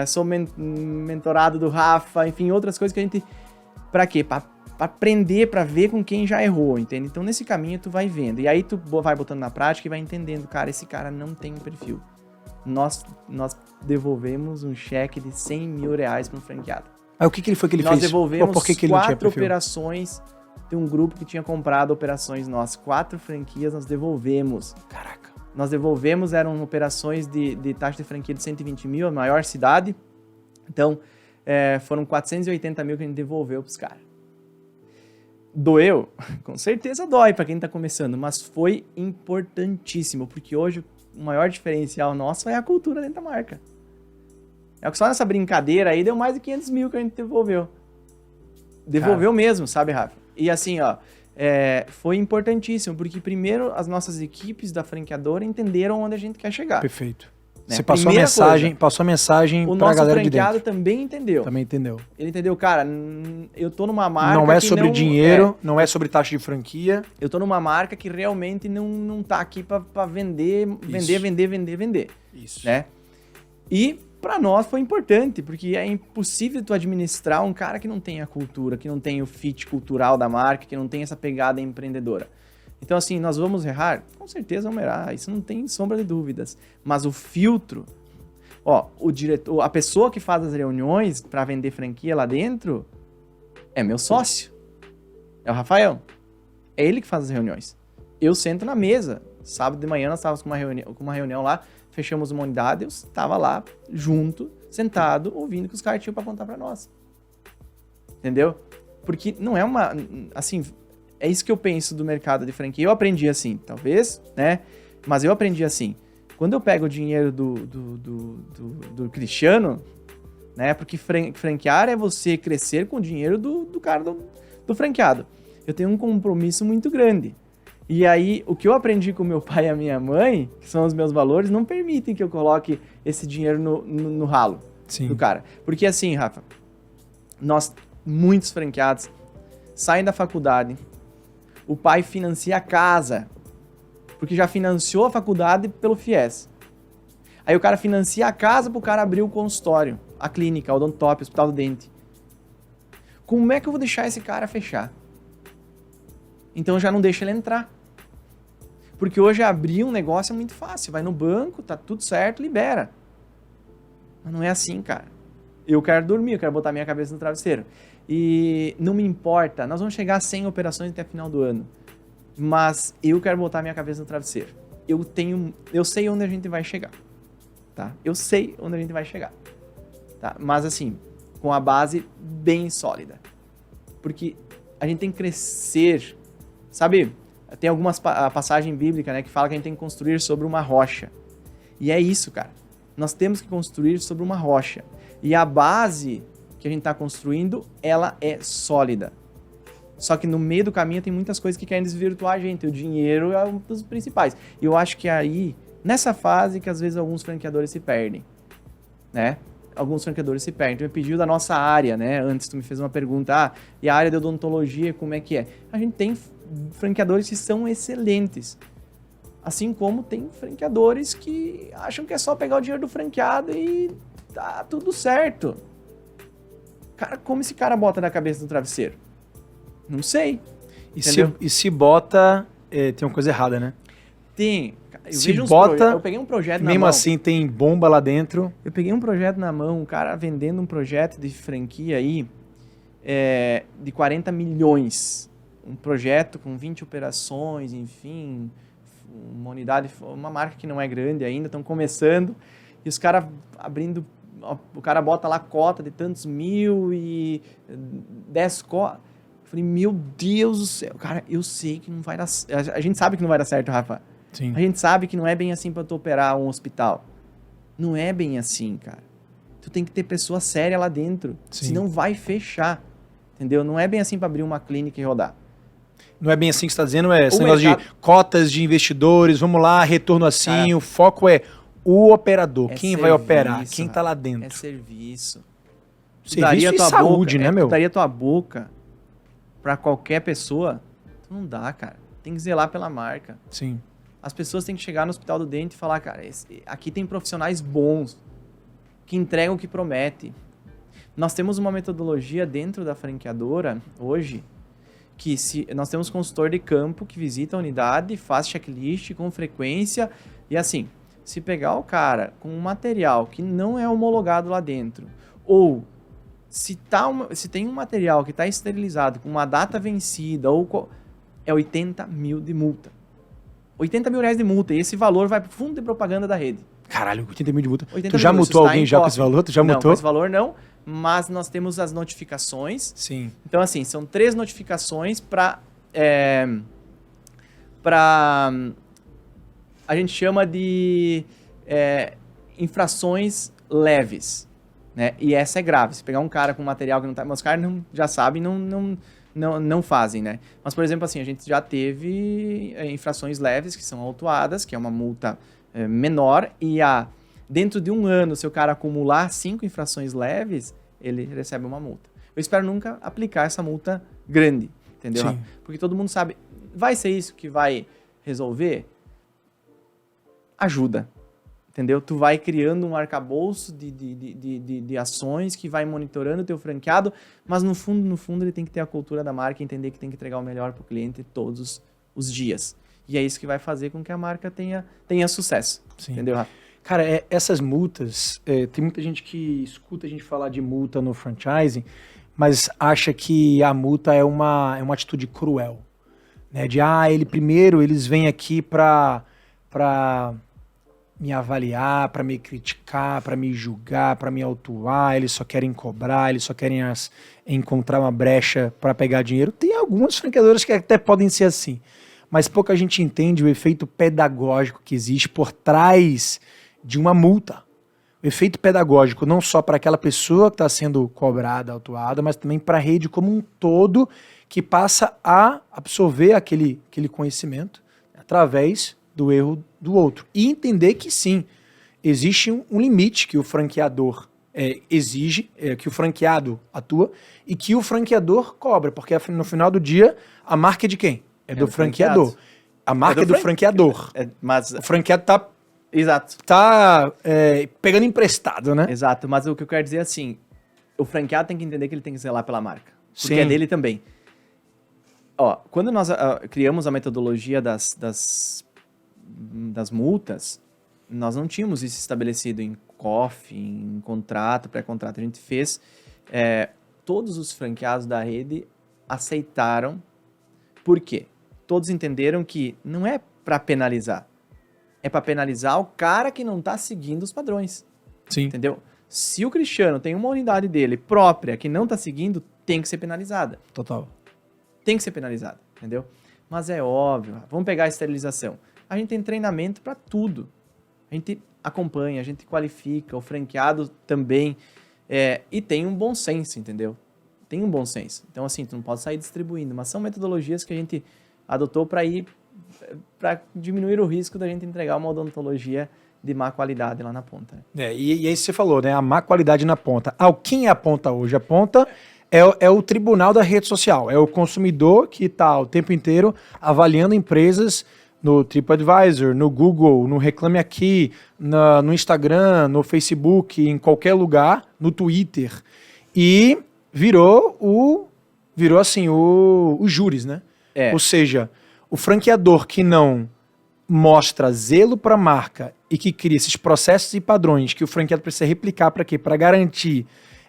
sou mentorado do Rafa, enfim, outras coisas que a gente... Pra quê? Pra aprender, pra ver com quem já errou, entende? Então, nesse caminho, tu vai vendo. E aí, tu vai botando na prática e vai entendendo, cara, esse cara não tem um perfil. Nós devolvemos um cheque de 100 mil reais para um franqueado. Aí o que ele fez? Nós devolvemos por que ele não tinha 4 perfil? operações de um grupo que tinha comprado operações nossas. 4 franquias nós devolvemos. Caraca. Nós devolvemos, eram operações de taxa de franquia de 120 mil, a maior cidade. Então, foram 480 mil que a gente devolveu pros caras. Doeu? Com certeza dói para quem tá começando, mas foi importantíssimo, porque hoje o maior diferencial nosso é a cultura dentro da marca. É que só nessa brincadeira aí deu mais de 500 mil que a gente devolveu. Devolveu mesmo, sabe, Rafa? E assim, ó, foi importantíssimo, porque primeiro as nossas equipes da franqueadora entenderam onde a gente quer chegar. Perfeito. Né? Você passou a mensagem pra galera de dentro. O nosso franqueado também entendeu. Também entendeu. Ele entendeu, cara, eu tô numa marca não é sobre dinheiro, não é sobre taxa de franquia. Eu tô numa marca que realmente não tá aqui pra vender. Isso. Né? E pra nós foi importante, porque é impossível tu administrar um cara que não tem a cultura, que não tem o fit cultural da marca, que não tem essa pegada empreendedora. Então, assim, nós vamos errar? Com certeza vamos errar, isso não tem sombra de dúvidas. Mas o filtro, o diretor, a pessoa que faz as reuniões para vender franquia lá dentro é meu sócio, é o Rafael. É ele que faz as reuniões. Eu sento na mesa. Sábado de manhã nós estávamos com uma reunião lá, fechamos uma unidade, eu estava lá junto, sentado, ouvindo o que os caras tinham para contar para nós. Entendeu? Porque não é uma... Assim, é isso que eu penso do mercado de franquia. Eu aprendi assim, talvez, né? Mas eu aprendi assim. Quando eu pego o dinheiro do Cristiano, né? Porque franquear é você crescer com o dinheiro do cara do franqueado. Eu tenho um compromisso muito grande. E aí, o que eu aprendi com meu pai e a minha mãe, que são os meus valores, não permitem que eu coloque esse dinheiro no ralo do cara. Porque assim, Rafa, muitos franqueados, saem da faculdade, o pai financia a casa, porque já financiou a faculdade pelo FIES. Aí o cara financia a casa pro cara abrir o consultório, a clínica, o odontopia, o hospital do dente. Como é que eu vou deixar esse cara fechar? Então eu já não deixo ele entrar. Porque hoje abrir um negócio é muito fácil. Vai no banco, tá tudo certo, libera. Mas não é assim, cara. Eu quero dormir, eu quero botar minha cabeça no travesseiro. E não me importa, nós vamos chegar a 100 operações até o final do ano. Mas eu quero botar minha cabeça no travesseiro. Eu sei onde a gente vai chegar. Tá? Eu sei onde a gente vai chegar. Tá? Mas assim, com a base bem sólida. Porque a gente tem que crescer, sabe? Tem algumas passagens bíblicas, né, que fala que a gente tem que construir sobre uma rocha. E é isso, cara. Nós temos que construir sobre uma rocha. E a base que a gente está construindo, ela é sólida. Só que no meio do caminho tem muitas coisas que querem desvirtuar a gente. O dinheiro é um dos principais. E eu acho que é aí, nessa fase, que às vezes alguns franqueadores se perdem. Né? Alguns franqueadores se perdem. Tu me pediu da nossa área, né? Antes tu me fez uma pergunta, e a área de odontologia, como é que é? A gente tem franqueadores que são excelentes. Assim como tem franqueadores que acham que é só pegar o dinheiro do franqueado e tá tudo certo. Cara, como esse cara bota na cabeça do travesseiro? Não sei. E se bota, tem uma coisa errada, né? Tem. Eu peguei um projeto na mão. Mesmo assim, tem bomba lá dentro. Eu peguei um projeto na mão, um cara vendendo um projeto de franquia aí de 40 milhões. Um projeto com 20 operações, enfim, uma unidade, uma marca que não é grande ainda, estão começando, e os caras abrindo, o cara bota lá cota de tantos mil e 10 cotas. Eu falei, meu Deus do céu, cara, eu sei que não vai dar certo. A gente sabe que não vai dar certo, Rafa. Sim. A gente sabe que não é bem assim para tu operar um hospital. Não é bem assim, cara. Tu tem que ter pessoa séria lá dentro, senão vai fechar, entendeu? Não é bem assim para abrir uma clínica e rodar. Não é bem assim que você está dizendo, é esse O negócio mercado- de cotas de investidores, vamos lá, retorno assim, Cara, o foco é o operador, é quem vai serviço, operar, quem tá lá É dentro. serviço. Tu Serviço daria e tua saúde, boca, né, meu? Tu daria tua boca pra qualquer pessoa? Tu não dá, cara. Tem que zelar pela marca. Sim. As pessoas têm que chegar no Hospital do Dente e falar, cara, aqui tem profissionais bons, que entregam o que promete. Nós temos uma metodologia dentro da franqueadora, hoje, que nós temos consultor de campo que visita a unidade, faz checklist com frequência, e assim, se pegar o cara com um material que não é homologado lá dentro, ou se tem um material que está esterilizado com uma data vencida, é 80 mil de multa. 80 mil reais de multa, e esse valor vai pro fundo de propaganda da rede. Caralho, 80 mil de multa. 80 Tu já mil, multou isso está alguém em já com cofre. esse valor? Tu já Não, multou? com esse valor não, mas nós temos as notificações. Sim. Então, assim, são 3 notificações para a gente chama de infrações leves, né? E essa é grave. Se pegar um cara com material que não tá... Mas os caras já sabem, não fazem, né? Mas, por exemplo, assim, a gente já teve infrações leves, que são autuadas, que é uma multa menor, e dentro de um ano, se o cara acumular 5 infrações leves, ele recebe uma multa. Eu espero nunca aplicar essa multa grande, entendeu? Sim. Porque todo mundo sabe, vai ser isso que vai resolver? Ajuda, entendeu? Tu vai criando um arcabouço de ações que vai monitorando o teu franqueado, mas no fundo ele tem que ter a cultura da marca e entender que tem que entregar o melhor para o cliente todos os dias. E é isso que vai fazer com que a marca tenha sucesso, Sim. entendeu, Rafa? Cara, essas multas, tem muita gente que escuta a gente falar de multa no franchising, mas acha que a multa é uma atitude cruel, né? Eles vêm aqui para me avaliar, para me criticar, para me julgar, para me autuar, eles só querem cobrar, eles só querem encontrar uma brecha para pegar dinheiro. Tem algumas franqueadoras que até podem ser assim, mas pouca gente entende o efeito pedagógico que existe por trás de uma multa. O efeito pedagógico não só para aquela pessoa que está sendo cobrada, autuada, mas também para a rede como um todo, que passa a absorver aquele conhecimento através do erro do outro. E entender que sim, existe um limite que o franqueador exige, que o franqueado atua e que o franqueador cobra, porque no final do dia a marca é de quem? É do franqueador. A marca é do franqueador. Mas o franqueado tá exato. Pegando emprestado, né? Exato, mas o que eu quero dizer é assim, o franqueado tem que entender que ele tem que zelar pela marca, porque Sim. é dele também. Ó, quando nós criamos a metodologia das multas, nós não tínhamos isso estabelecido em COF, em contrato, pré-contrato. A gente fez, todos os franqueados da rede aceitaram. Por quê? Todos entenderam que não é para penalizar, é para penalizar o cara que não está seguindo os padrões. Sim. Entendeu? Se o Cristiano tem uma unidade dele própria que não está seguindo, tem que ser penalizada. Total. Tem que ser penalizada, entendeu? Mas é óbvio, vamos pegar a esterilização. A gente tem treinamento para tudo. A gente acompanha, a gente qualifica, o franqueado também. E tem um bom senso, entendeu? Tem um bom senso. Então, assim, tu não pode sair distribuindo, mas são metodologias que a gente adotou para diminuir o risco da gente entregar uma odontologia de má qualidade lá na ponta. E aí você falou, né? A má qualidade na ponta. Quem é a ponta hoje? A ponta é o tribunal da rede social. É o consumidor que está o tempo inteiro avaliando empresas no TripAdvisor, no Google, no Reclame Aqui, no Instagram, no Facebook, em qualquer lugar, no Twitter. E virou assim, o júris, né? Ou seja, o franqueador que não mostra zelo para a marca e que cria esses processos e padrões que o franqueado precisa replicar para quê? Para garantir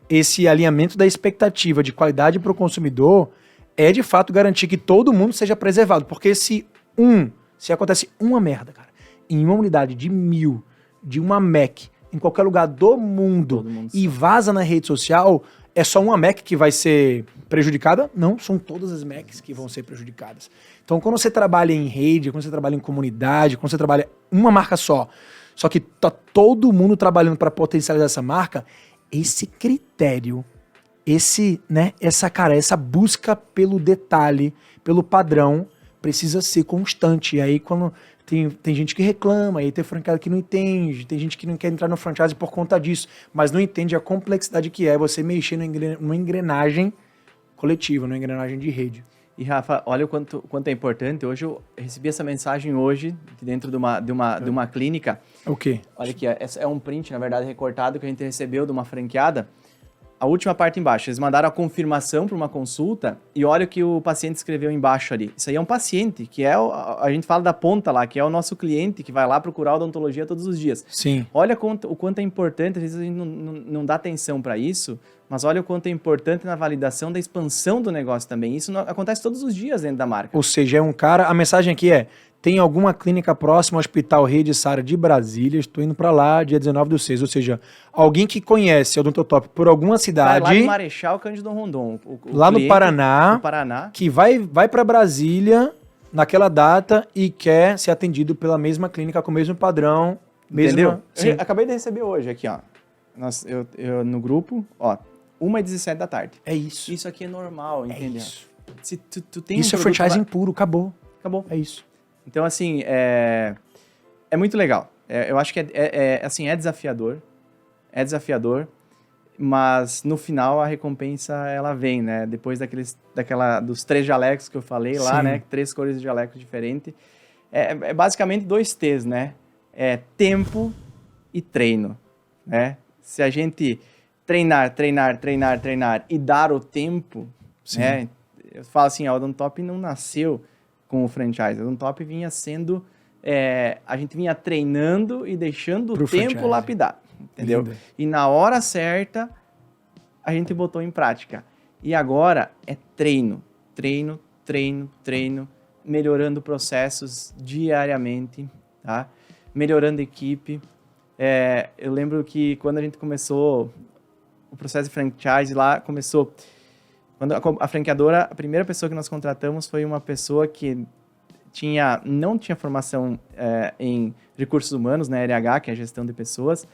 esse alinhamento da expectativa de qualidade para o consumidor, é de fato garantir que todo mundo seja preservado. Porque se acontece uma merda, cara, em uma unidade de 1000, de uma Mac, em qualquer lugar do mundo, e vaza na rede social, é só uma Mac que vai ser prejudicada? Não, são todas as Macs que vão ser prejudicadas. Então, quando você trabalha em rede, quando você trabalha em comunidade, quando você trabalha uma marca só que tá todo mundo trabalhando para potencializar essa marca, esse critério essa busca pelo detalhe, pelo padrão, precisa ser constante. E aí, quando tem gente que reclama, aí tem franqueado que não entende, tem gente que não quer entrar no franchise por conta disso, mas não entende a complexidade que é você mexer numa engrenagem coletiva, numa engrenagem de rede. E, Rafa, olha o quanto é importante. Hoje eu recebi essa mensagem hoje, dentro de uma clínica. O quê? Olha aqui, é um print, na verdade, recortado, que a gente recebeu de uma franqueada. A última parte embaixo, eles mandaram a confirmação para uma consulta e olha o que o paciente escreveu embaixo ali. Isso aí é um paciente, que é, a gente fala da ponta lá, que é o nosso cliente que vai lá procurar odontologia todos os dias. Sim. Olha o quanto é importante, às vezes a gente não dá atenção para isso, mas olha o quanto é importante na validação da expansão do negócio também. Isso acontece todos os dias dentro da marca. Ou seja, é um cara, a mensagem aqui é, tem alguma clínica próxima ao Hospital Rede Sara de Brasília, estou indo para lá dia 19/6, ou seja, alguém que conhece o Odontotop por alguma cidade... Vai lá de Marechal Cândido Rondon. Lá no Paraná, que vai para Brasília naquela data e quer ser atendido pela mesma clínica com o mesmo padrão. Entendeu? Sim. Acabei de receber hoje aqui, ó. Eu no grupo, ó, 1h17 da tarde. É isso. Isso aqui é normal, entendeu? Isso, Se tu tem isso é franchising puro, acabou. Acabou. É isso. Então, assim, é muito legal. Eu acho que assim, é desafiador, mas no final a recompensa, ela vem, né? Depois dos 3 jalecos que eu falei lá, Sim. né? 3 cores de jaleco diferentes. É basicamente 2 T's, né? É tempo e treino, né? Se a gente treinar e dar o tempo, né? Eu falo assim, a Odontop não nasceu com o franchise. A Odontop vinha sendo... a gente vinha treinando e deixando o tempo franchise lapidar, entendeu? Linda. E na hora certa, a gente botou em prática. E agora é treino, melhorando processos diariamente, tá? Melhorando equipe. Eu lembro que quando a gente começou o processo de franchise lá, começou... Quando a franqueadora, a primeira pessoa que nós contratamos foi uma pessoa que não tinha formação em recursos humanos, né, RH, que é a gestão de pessoas.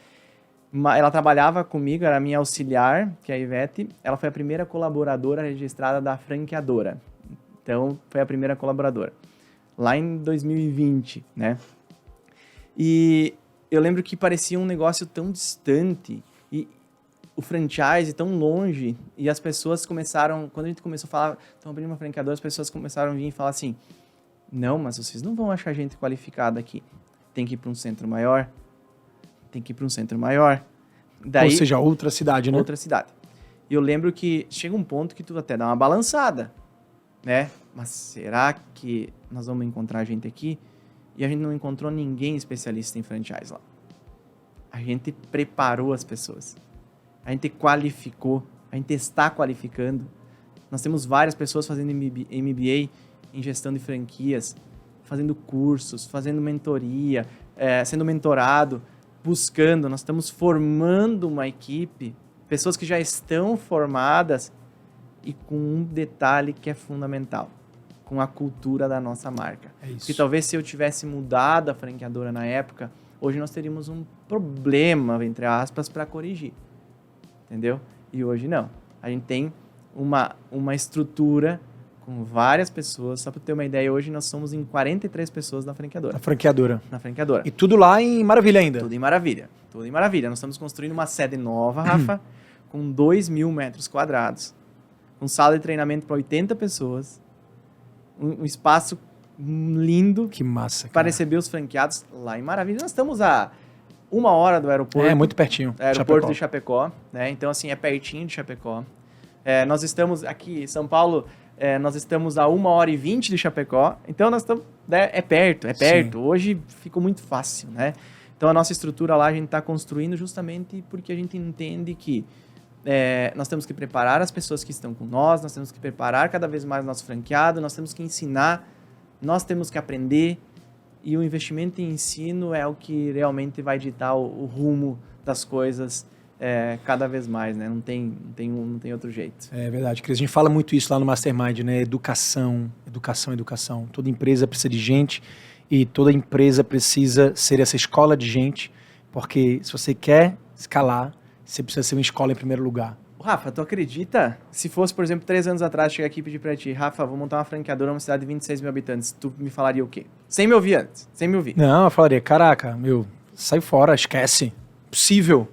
Ela trabalhava comigo, era minha auxiliar, que é a Ivete. Ela foi a primeira colaboradora registrada da franqueadora. Então, foi a primeira colaboradora. Lá em 2020, né? E eu lembro que parecia um negócio tão distante e o franchise tão longe, e as pessoas começaram, quando a gente começou a falar, estão abrindo uma franqueadora, as pessoas começaram a vir e falar assim, não, mas vocês não vão achar gente qualificada aqui, tem que ir para um centro maior, Daí, ou seja, outra cidade, né? Outra cidade. E eu lembro que chega um ponto que tu até dá uma balançada, né? Mas será que nós vamos encontrar gente aqui? E a gente não encontrou ninguém especialista em franchise lá. A gente preparou as pessoas. A gente qualificou, a gente está qualificando. Nós temos várias pessoas fazendo MBA em gestão de franquias, fazendo cursos, fazendo mentoria, sendo mentorado, buscando. Nós estamos formando uma equipe, pessoas que já estão formadas e com um detalhe que é fundamental, com a cultura da nossa marca. É isso. Porque talvez se eu tivesse mudado a franqueadora na época, hoje nós teríamos um problema, entre aspas, para corrigir. Entendeu? E hoje não. A gente tem uma estrutura com várias pessoas. Só para ter uma ideia, hoje nós somos em 43 pessoas na franqueadora. Na franqueadora. E tudo lá em Maravilha ainda. Tudo em Maravilha. Nós estamos construindo uma sede nova, Rafa, com 2.000 metros quadrados, com sala de treinamento para 80 pessoas, um espaço lindo. Que massa, cara. Para receber os franqueados lá em Maravilha. Nós estamos a 1 hora do aeroporto. Muito pertinho. Aeroporto de Chapecó, né? Então, assim, é pertinho de Chapecó. Nós estamos aqui em São Paulo, nós estamos a 1h20 de Chapecó. Então, nós estamos... É perto. Sim. Hoje ficou muito fácil, né? Então, a nossa estrutura lá, a gente está construindo justamente porque a gente entende que nós temos que preparar as pessoas que estão com nós temos que preparar cada vez mais o nosso franqueado, nós temos que ensinar, nós temos que aprender. E o investimento em ensino é o que realmente vai ditar o rumo das coisas cada vez mais, né? Não tem outro jeito. É verdade, Cris. A gente fala muito isso lá no Mastermind, né? Educação. Toda empresa precisa de gente e toda empresa precisa ser essa escola de gente, porque se você quer escalar, você precisa ser uma escola em primeiro lugar. Rafa, tu acredita? Se fosse, por exemplo, 3 anos atrás, chegar aqui e pedir pra ti, Rafa, vou montar uma franqueadora numa cidade de 26 mil habitantes, tu me falaria o quê? Sem me ouvir antes, sem me ouvir. Não, eu falaria, caraca, meu, sai fora, esquece. Possível.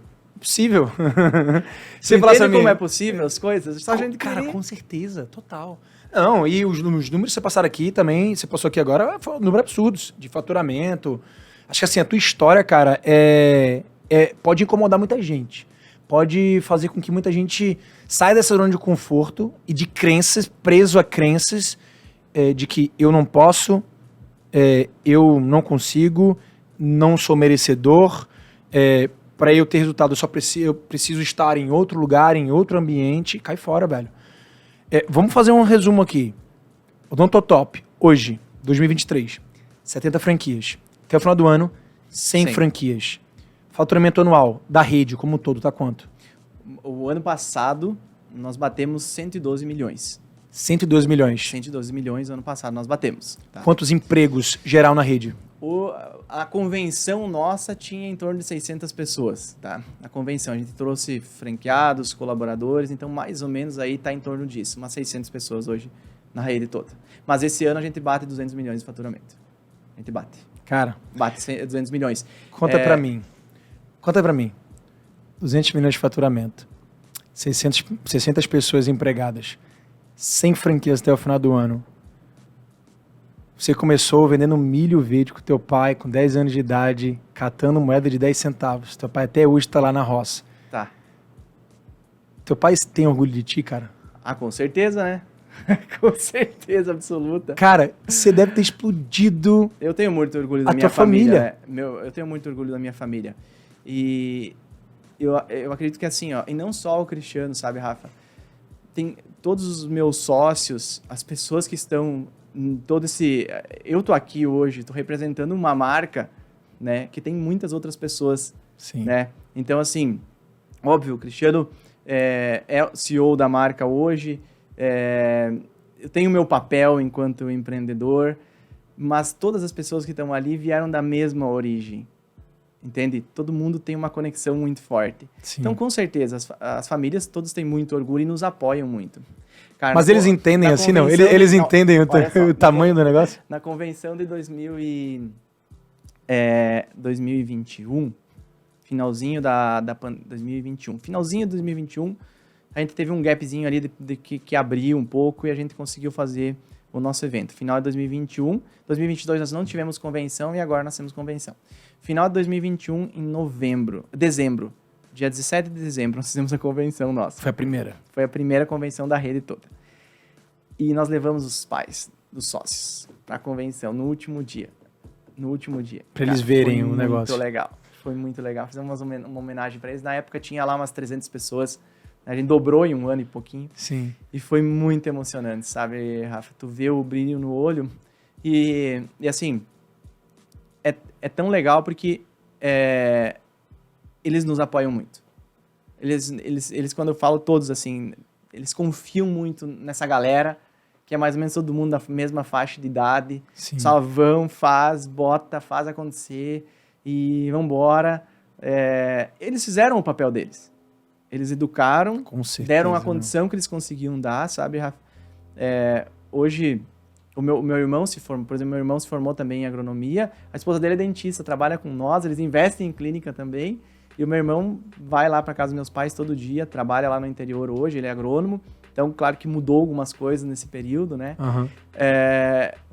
Você falasse assim, como é possível as coisas? Só a gente cara, queria. com certeza, total. Não, e os números que você passaram aqui também, você passou aqui agora, foram números absurdos de faturamento. Acho que assim, a tua história, cara, pode incomodar muita gente. Pode fazer com que muita gente saia dessa zona de conforto e de crenças, preso a crenças de que eu não posso, eu não consigo, não sou merecedor, para eu ter resultado eu preciso estar em outro lugar, em outro ambiente. Cai fora, velho. Vamos fazer um resumo aqui. Odontotop, hoje, 2023, 70 franquias. Até o final do ano, 100 franquias. Faturamento anual da rede como um todo, tá quanto? O ano passado, nós batemos 112 milhões. 112 milhões. 112 milhões ano passado nós batemos. Tá? Quantos empregos geral na rede? A convenção nossa tinha em torno de 600 pessoas, tá? A convenção, a gente trouxe franqueados, colaboradores, então mais ou menos aí tá em torno disso, umas 600 pessoas hoje na rede toda. Mas esse ano a gente bate 200 milhões de faturamento. A gente bate. Cara. Bate 200 milhões. Conta pra mim. 200 milhões de faturamento. 600 pessoas empregadas. 100 franquias até o final do ano. Você começou vendendo milho verde com teu pai, com 10 anos de idade, catando moeda de 10 centavos. Teu pai até hoje tá lá na roça. Tá. Teu pai tem orgulho de ti, cara? Ah, com certeza, né? Com certeza absoluta. Cara, você deve ter explodido. Eu tenho muito orgulho da minha família. Eu tenho muito orgulho da minha família. E eu acredito que assim, ó, e não só o Cristiano, sabe, Rafa? Tem todos os meus sócios, as pessoas que estão em todo esse... Eu tô aqui hoje, tô representando uma marca, né, que tem muitas outras pessoas, Sim. Né? Então, assim, óbvio, o Cristiano é o CEO da marca hoje, eu tenho o meu papel enquanto empreendedor, mas todas as pessoas que estão ali vieram da mesma origem. Entende? Todo mundo tem uma conexão muito forte. Sim. Então, com certeza, as famílias todos têm muito orgulho e nos apoiam muito. Cara, mas eles entendem assim, não? Eles entendem o tamanho do negócio? Na convenção de 2021, finalzinho 2021. Finalzinho de 2021, a gente teve um gapzinho ali que abriu um pouco e a gente conseguiu fazer o nosso evento. Final de 2021, 2022 nós não tivemos convenção e agora nós temos convenção. Final de 2021, dezembro, dia 17 de dezembro, nós fizemos a convenção nossa. Foi a primeira? Foi a primeira convenção da rede toda. E nós levamos os pais dos sócios para a convenção no último dia. Para eles verem o negócio. Foi muito legal. Fizemos uma homenagem para eles. Na época tinha lá umas 300 pessoas. A gente dobrou em um ano e pouquinho. Sim. E foi muito emocionante, sabe, Rafa? Tu vê o brilho no olho. E assim, é tão legal porque eles nos apoiam muito. Eles, quando eu falo todos, assim, eles confiam muito nessa galera, que é mais ou menos todo mundo da mesma faixa de idade. Sim. Só vão, faz acontecer e vambora. Eles fizeram o papel deles. Eles educaram, com certeza, deram a condição que eles conseguiam dar, sabe, Rafa? Hoje, o meu irmão se formou, por exemplo, meu irmão se formou também em agronomia, a esposa dele é dentista, trabalha com nós, eles investem em clínica também, e o meu irmão vai lá para casa dos meus pais todo dia, trabalha lá no interior hoje, ele é agrônomo, então, claro que mudou algumas coisas nesse período, né? Uhum.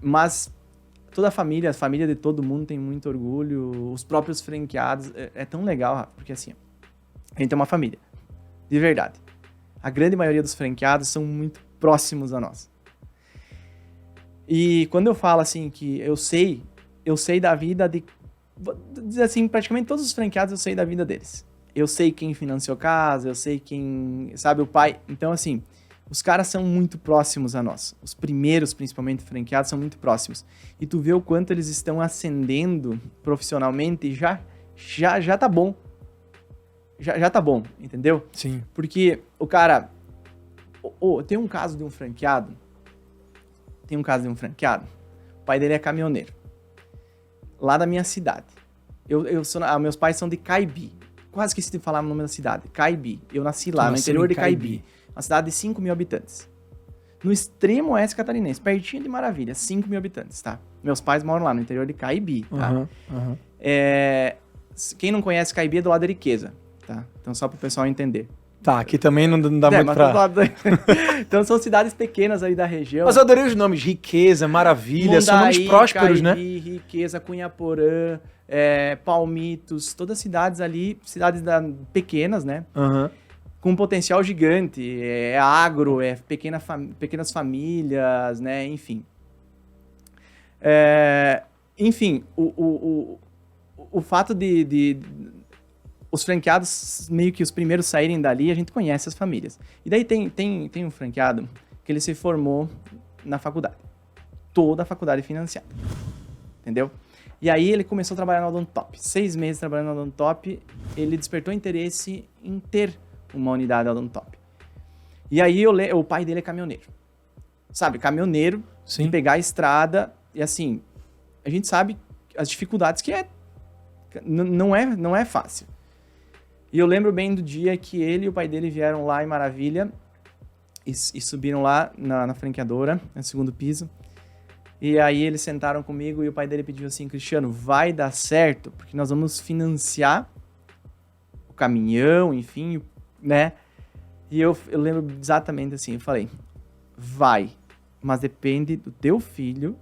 Mas toda a família de todo mundo tem muito orgulho, os próprios franqueados, é tão legal, Rafa, porque assim, a gente é uma família. De verdade. A grande maioria dos franqueados são muito próximos a nós. E quando eu falo assim que eu sei da vida de... Vou dizer assim, praticamente todos os franqueados eu sei da vida deles. Eu sei quem financiou casa, eu sei quem... Sabe, o pai... Então, assim, os caras são muito próximos a nós. Os primeiros, principalmente, franqueados, são muito próximos. E tu vê o quanto eles estão ascendendo profissionalmente e já tá bom. Já tá bom, entendeu? Sim. Porque o cara... tem um caso de um franqueado. O pai dele é caminhoneiro. Lá da minha cidade. Meus pais são de Caibi. quase esqueci de falar o nome da cidade. Caibi. Eu nasci lá, no interior de Caibi. Uma cidade de 5 mil habitantes. No extremo oeste catarinense, pertinho de Maravilha, 5 mil habitantes, tá? Meus pais moram lá, no interior de Caibi, tá? Quem não conhece Caibi é do lado da Riqueza, tá? Então, só para o pessoal entender. Tá, aqui também não dá muito pra... Então, são cidades pequenas aí da região. Mas eu adorei os nomes, Riqueza, Maravilha, Mundaí, são nomes prósperos, Caibi, né? Riqueza, Cunhaporã, Palmitos, todas cidades ali, cidades pequenas, né? Com um potencial gigante, agro, pequenas famílias, né? Enfim. Enfim, o fato de os franqueados, meio que os primeiros saírem dali, a gente conhece as famílias. E daí tem um franqueado que ele se formou na faculdade. Toda a faculdade financiada. Entendeu? E aí ele começou a trabalhar na Odontop. 6 meses trabalhando na Odontop, ele despertou interesse em ter uma unidade da Odontop. E aí o pai dele é caminhoneiro. Sabe, caminhoneiro, de pegar a estrada, e assim, a gente sabe as dificuldades que não é fácil. E eu lembro bem do dia que ele e o pai dele vieram lá em Maravilha e subiram lá na franqueadora, no segundo piso. E aí eles sentaram comigo e o pai dele pediu assim: Cristiano, vai dar certo, porque nós vamos financiar o caminhão, enfim, né? E eu lembro exatamente assim, eu falei, vai, mas depende do teu filho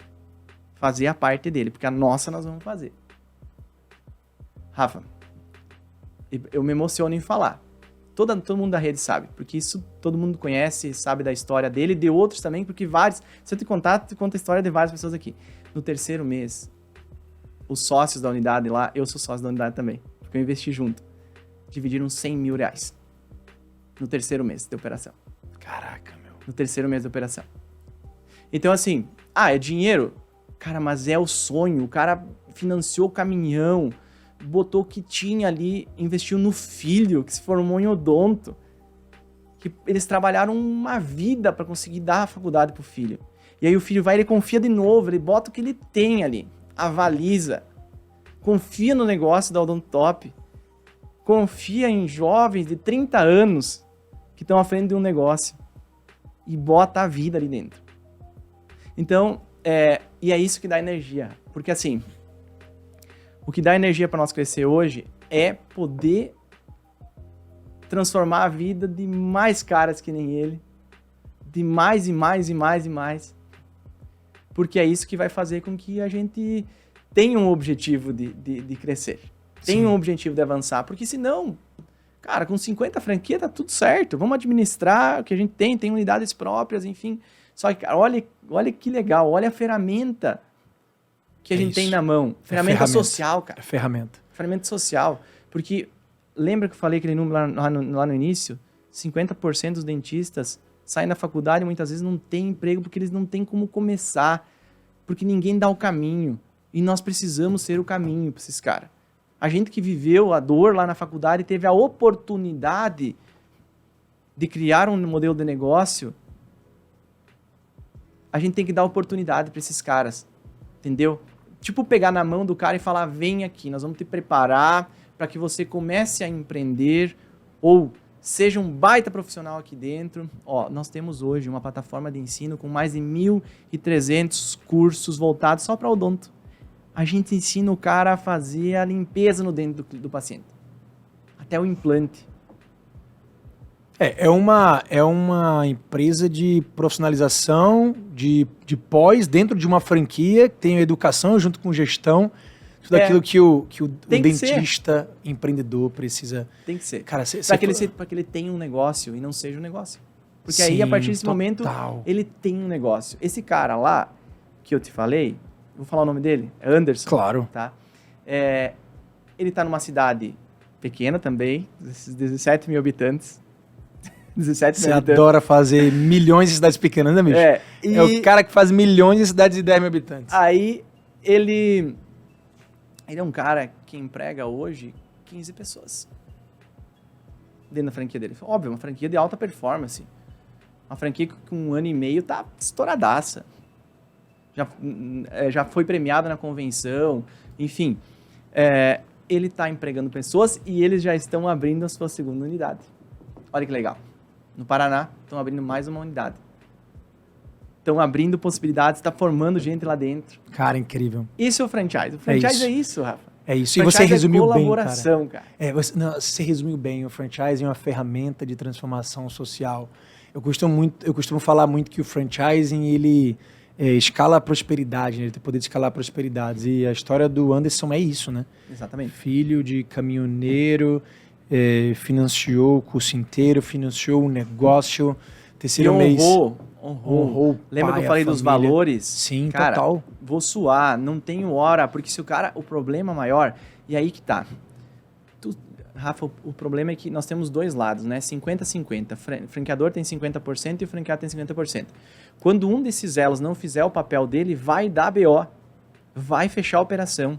fazer a parte dele, porque a nossa nós vamos fazer. Rafa, eu me emociono em falar. Todo mundo da rede sabe, porque isso todo mundo conhece, sabe da história dele, de outros também, porque vários, se eu te contar, eu conto a história de várias pessoas aqui. No terceiro mês, os sócios da unidade lá, eu sou sócio da unidade também, porque eu investi junto, dividiram 100 mil reais no terceiro mês de operação. Caraca, meu. No terceiro mês de operação. Então assim, é dinheiro? Cara, mas é o sonho, o cara financiou o caminhão, botou o que tinha ali, investiu no filho, que se formou em odonto, que eles trabalharam uma vida para conseguir dar a faculdade pro filho. E aí o filho vai, ele confia de novo, ele bota o que ele tem ali, avaliza, confia no negócio da Odontop, confia em jovens de 30 anos que estão à frente de um negócio e bota a vida ali dentro. Então, e é isso que dá energia, porque assim, o que dá energia para nós crescer hoje é poder transformar a vida de mais caras que nem ele, de mais e mais e mais e mais, porque é isso que vai fazer com que a gente tenha um objetivo de crescer, tenha um objetivo de avançar, porque senão, cara, com 50 franquias tá tudo certo, vamos administrar o que a gente tem unidades próprias, enfim, só que, cara, olha que legal, olha a ferramenta que a gente tem na mão. Ferramenta social, cara. Ferramenta social. Porque, lembra que eu falei aquele número lá no início? 50% dos dentistas saem da faculdade e muitas vezes não têm emprego porque eles não têm como começar. Porque ninguém dá o caminho. E nós precisamos ser o caminho para esses caras. A gente que viveu a dor lá na faculdade teve a oportunidade de criar um modelo de negócio. A gente tem que dar oportunidade para esses caras. Entendeu? Tipo, pegar na mão do cara e falar, vem aqui, nós vamos te preparar para que você comece a empreender ou seja um baita profissional aqui dentro. Ó, nós temos hoje uma plataforma de ensino com mais de 1.300 cursos voltados só para odonto. A gente ensina o cara a fazer a limpeza no dente do paciente. Até o implante. É uma empresa de profissionalização, de pós, dentro de uma franquia, que tem educação junto com gestão, tudo aquilo que o dentista, empreendedor precisa... Tem que ser. Cara, para que ele tenha um negócio e não seja um negócio. Porque aí, a partir desse momento, ele tem um negócio. Esse cara lá, que eu te falei, vou falar o nome dele, é Anderson. Claro. Tá? Ele tá numa cidade pequena também, 17 mil habitantes. 17 Você adora fazer milhões de cidades pequenas, né, bicho? É o cara que faz milhões de cidades de 10 mil habitantes. Aí, ele é um cara que emprega hoje 15 pessoas dentro da franquia dele. Óbvio, uma franquia de alta performance. Uma franquia que com 1 ano e meio tá estouradaça. Já foi premiada na convenção, enfim. ele está empregando pessoas e eles já estão abrindo a sua segunda unidade. Olha que legal. No Paraná, estão abrindo mais uma unidade. Estão abrindo possibilidades, está formando gente lá dentro. Cara, incrível. Isso é o franchise. O franchise é isso, Rafa. É isso. E você resumiu bem, colaboração, cara. Você resumiu bem. O franchise é uma ferramenta de transformação social. Eu costumo falar muito que o franchising, ele escala a prosperidade, né? Ele tem poder de escalar prosperidades. E a história do Anderson é isso, né? Exatamente. Filho de caminhoneiro, financiou o curso inteiro, financiou o negócio, terceiro mês... Honrou. Lembra que eu falei dos valores? Sim, cara, total. Vou suar, não tenho hora, porque se o problema maior, e aí que tá. Rafa, o problema é que nós temos dois lados, né? 50-50. Franqueador tem 50% e o franqueado tem 50%. Quando um desses elos não fizer o papel dele, vai dar BO. Vai fechar a operação.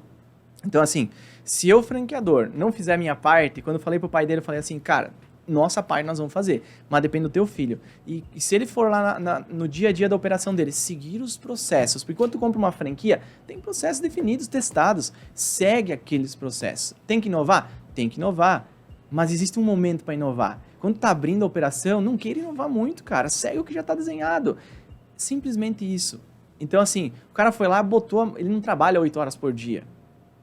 Então, assim, se eu, franqueador, não fizer a minha parte, quando eu falei pro pai dele, eu falei assim, cara, nossa parte nós vamos fazer, mas depende do teu filho. E se ele for lá no dia a dia da operação dele, seguir os processos, porque quando tu compra uma franquia, tem processos definidos, testados, segue aqueles processos. Tem que inovar? Tem que inovar, mas existe um momento para inovar. Quando tá abrindo a operação, não queira inovar muito, cara, segue o que já tá desenhado. Simplesmente isso. Então, assim, o cara foi lá, ele não trabalha 8 horas por dia,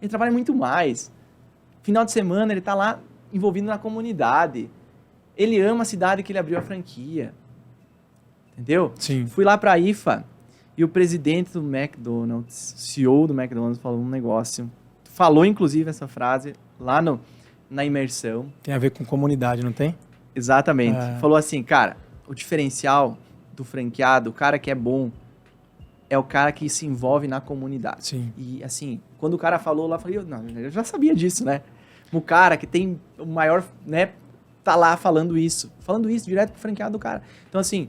ele trabalha muito mais. Final de semana, ele tá lá envolvido na comunidade. Ele ama a cidade que ele abriu a franquia. Entendeu? Sim. Fui lá para a IFA e o presidente do McDonald's, CEO do McDonald's, falou um negócio. Falou, inclusive, essa frase lá na imersão. Tem a ver com comunidade, não tem? Exatamente. Falou assim, cara, o diferencial do franqueado, o cara que é bom, é o cara que se envolve na comunidade. Sim. E, assim, quando o cara falou lá, eu falei, não, eu já sabia disso, né? O cara que tem o maior, né, tá lá falando isso direto pro franqueado do cara. Então, assim,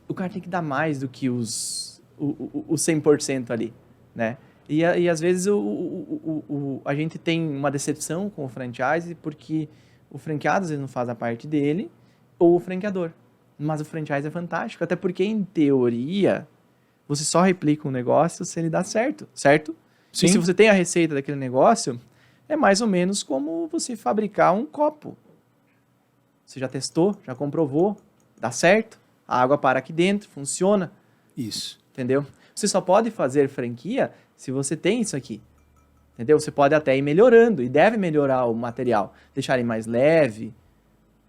o cara tem que dar mais do que os 100% ali, né? E às vezes a gente tem uma decepção com o franchise porque o franqueado às vezes não faz a parte dele ou o franqueador. Mas o franchise é fantástico, até porque, em teoria, você só replica um negócio se ele dá certo, certo? Sim. E se você tem a receita daquele negócio, é mais ou menos como você fabricar um copo. Você já testou, já comprovou, dá certo, a água para aqui dentro, funciona. Isso. Entendeu? Você só pode fazer franquia se você tem isso aqui. Entendeu? Você pode até ir melhorando e deve melhorar o material, deixar ele mais leve,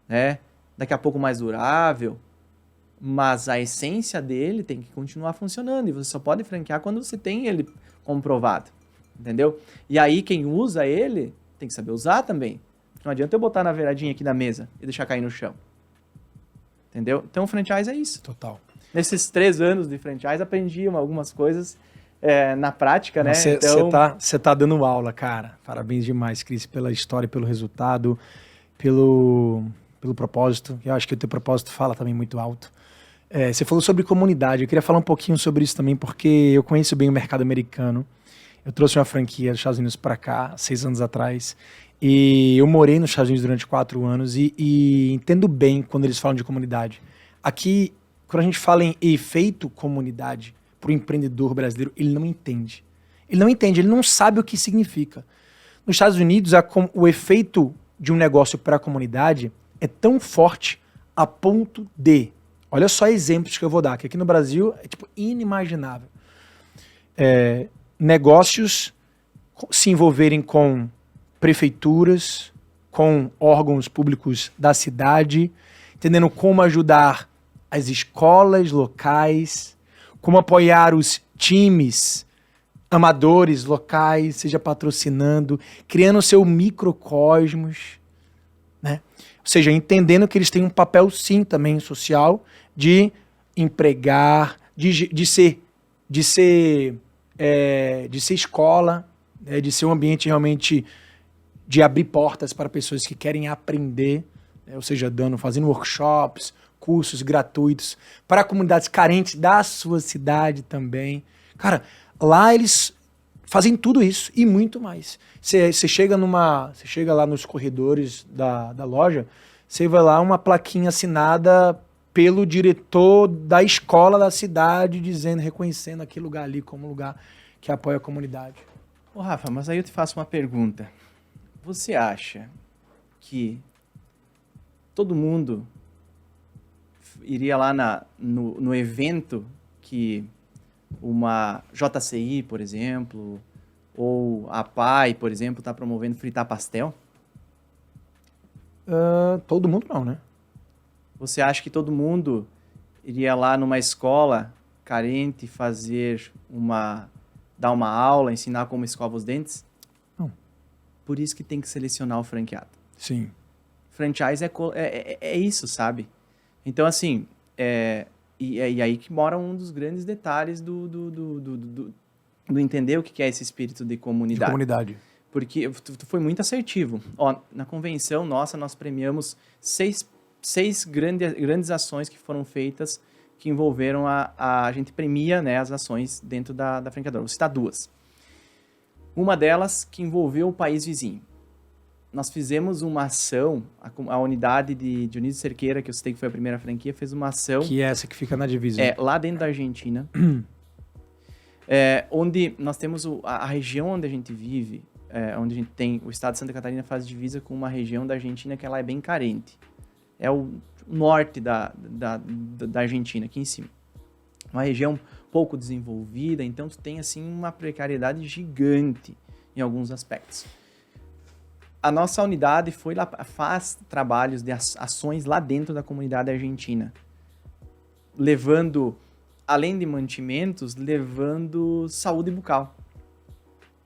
né? Daqui a pouco mais durável, mas a essência dele tem que continuar funcionando e você só pode franquear quando você tem ele comprovado, entendeu? E aí quem usa ele tem que saber usar também. Não adianta eu botar na beiradinha aqui da mesa e deixar cair no chão, entendeu? Então o franchise é isso. Total. Nesses 3 anos de franchise aprendi algumas coisas na prática, né? Você tá dando aula, cara. Parabéns demais, Cris, pela história, pelo resultado, pelo propósito. Eu acho que o teu propósito fala também muito alto. Você falou sobre comunidade. Eu queria falar um pouquinho sobre isso também, porque eu conheço bem o mercado americano. Eu trouxe uma franquia dos Estados Unidos para cá, 6 anos atrás. E eu morei nos Estados Unidos durante 4 anos e entendo bem quando eles falam de comunidade. Aqui, quando a gente fala em efeito comunidade, para o empreendedor brasileiro, ele não entende. Ele não sabe o que significa. Nos Estados Unidos, o efeito de um negócio para a comunidade é tão forte a ponto de... Olha só exemplos que eu vou dar, que aqui no Brasil é tipo inimaginável. Negócios se envolverem com prefeituras, com órgãos públicos da cidade, entendendo como ajudar as escolas locais, como apoiar os times amadores locais, seja patrocinando, criando seu microcosmos, né? Ou seja, entendendo que eles têm um papel sim também social de empregar, de ser escola, né? De ser um ambiente realmente de abrir portas para pessoas que querem aprender, né? Ou seja, fazendo workshops, cursos gratuitos para comunidades carentes da sua cidade também. Cara, lá eles fazem tudo isso e muito mais. Você chega lá nos corredores da loja, você vai lá uma plaquinha assinada pelo diretor da escola da cidade, reconhecendo aquele lugar ali como lugar que apoia a comunidade. Ô Rafa, mas aí eu te faço uma pergunta. Você acha que todo mundo iria lá no evento que uma JCI, por exemplo, ou a PAI, por exemplo, está promovendo fritar pastel? Todo mundo não, né? Você acha que todo mundo iria lá numa escola carente dar uma aula, ensinar como escova os dentes? Não. Por isso que tem que selecionar o franqueado. Sim. Franchise é isso, sabe? Então, assim, e aí que mora um dos grandes detalhes do entender o que é esse espírito de comunidade. De comunidade. Porque tu foi muito assertivo. Ó, na convenção nossa, nós premiamos seis grandes ações que foram feitas que envolveram a gente premia, né, as ações dentro da franqueadora. Vou citar duas. Uma delas que envolveu o país vizinho. Nós fizemos uma ação, a unidade de Dionísio Cerqueira, que eu citei que foi a primeira franquia, fez uma ação... Que é essa que fica na divisa. Lá dentro da Argentina, onde nós temos a região onde a gente vive, onde a gente tem... O estado de Santa Catarina faz divisa com uma região da Argentina que ela é bem carente. É o norte da Argentina, aqui em cima. Uma região pouco desenvolvida, então tu tem assim uma precariedade gigante em alguns aspectos. A nossa unidade foi lá, faz trabalhos de ações lá dentro da comunidade argentina, levando, além de mantimentos, levando saúde bucal,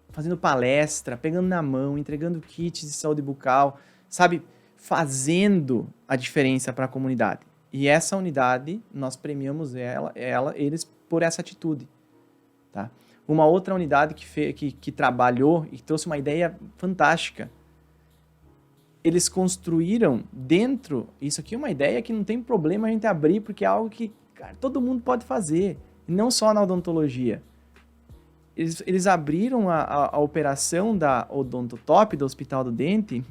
fazendo palestra, pegando na mão, entregando kits de saúde bucal, sabe, fazendo a diferença para a comunidade. E essa unidade, nós premiamos eles por essa atitude. Tá? Uma outra unidade que trabalhou e trouxe uma ideia fantástica. Eles construíram dentro... Isso aqui é uma ideia que não tem problema a gente abrir, porque é algo que, cara, todo mundo pode fazer. E não só na odontologia. Eles abriram a operação da Odontotop, do Hospital do Dente.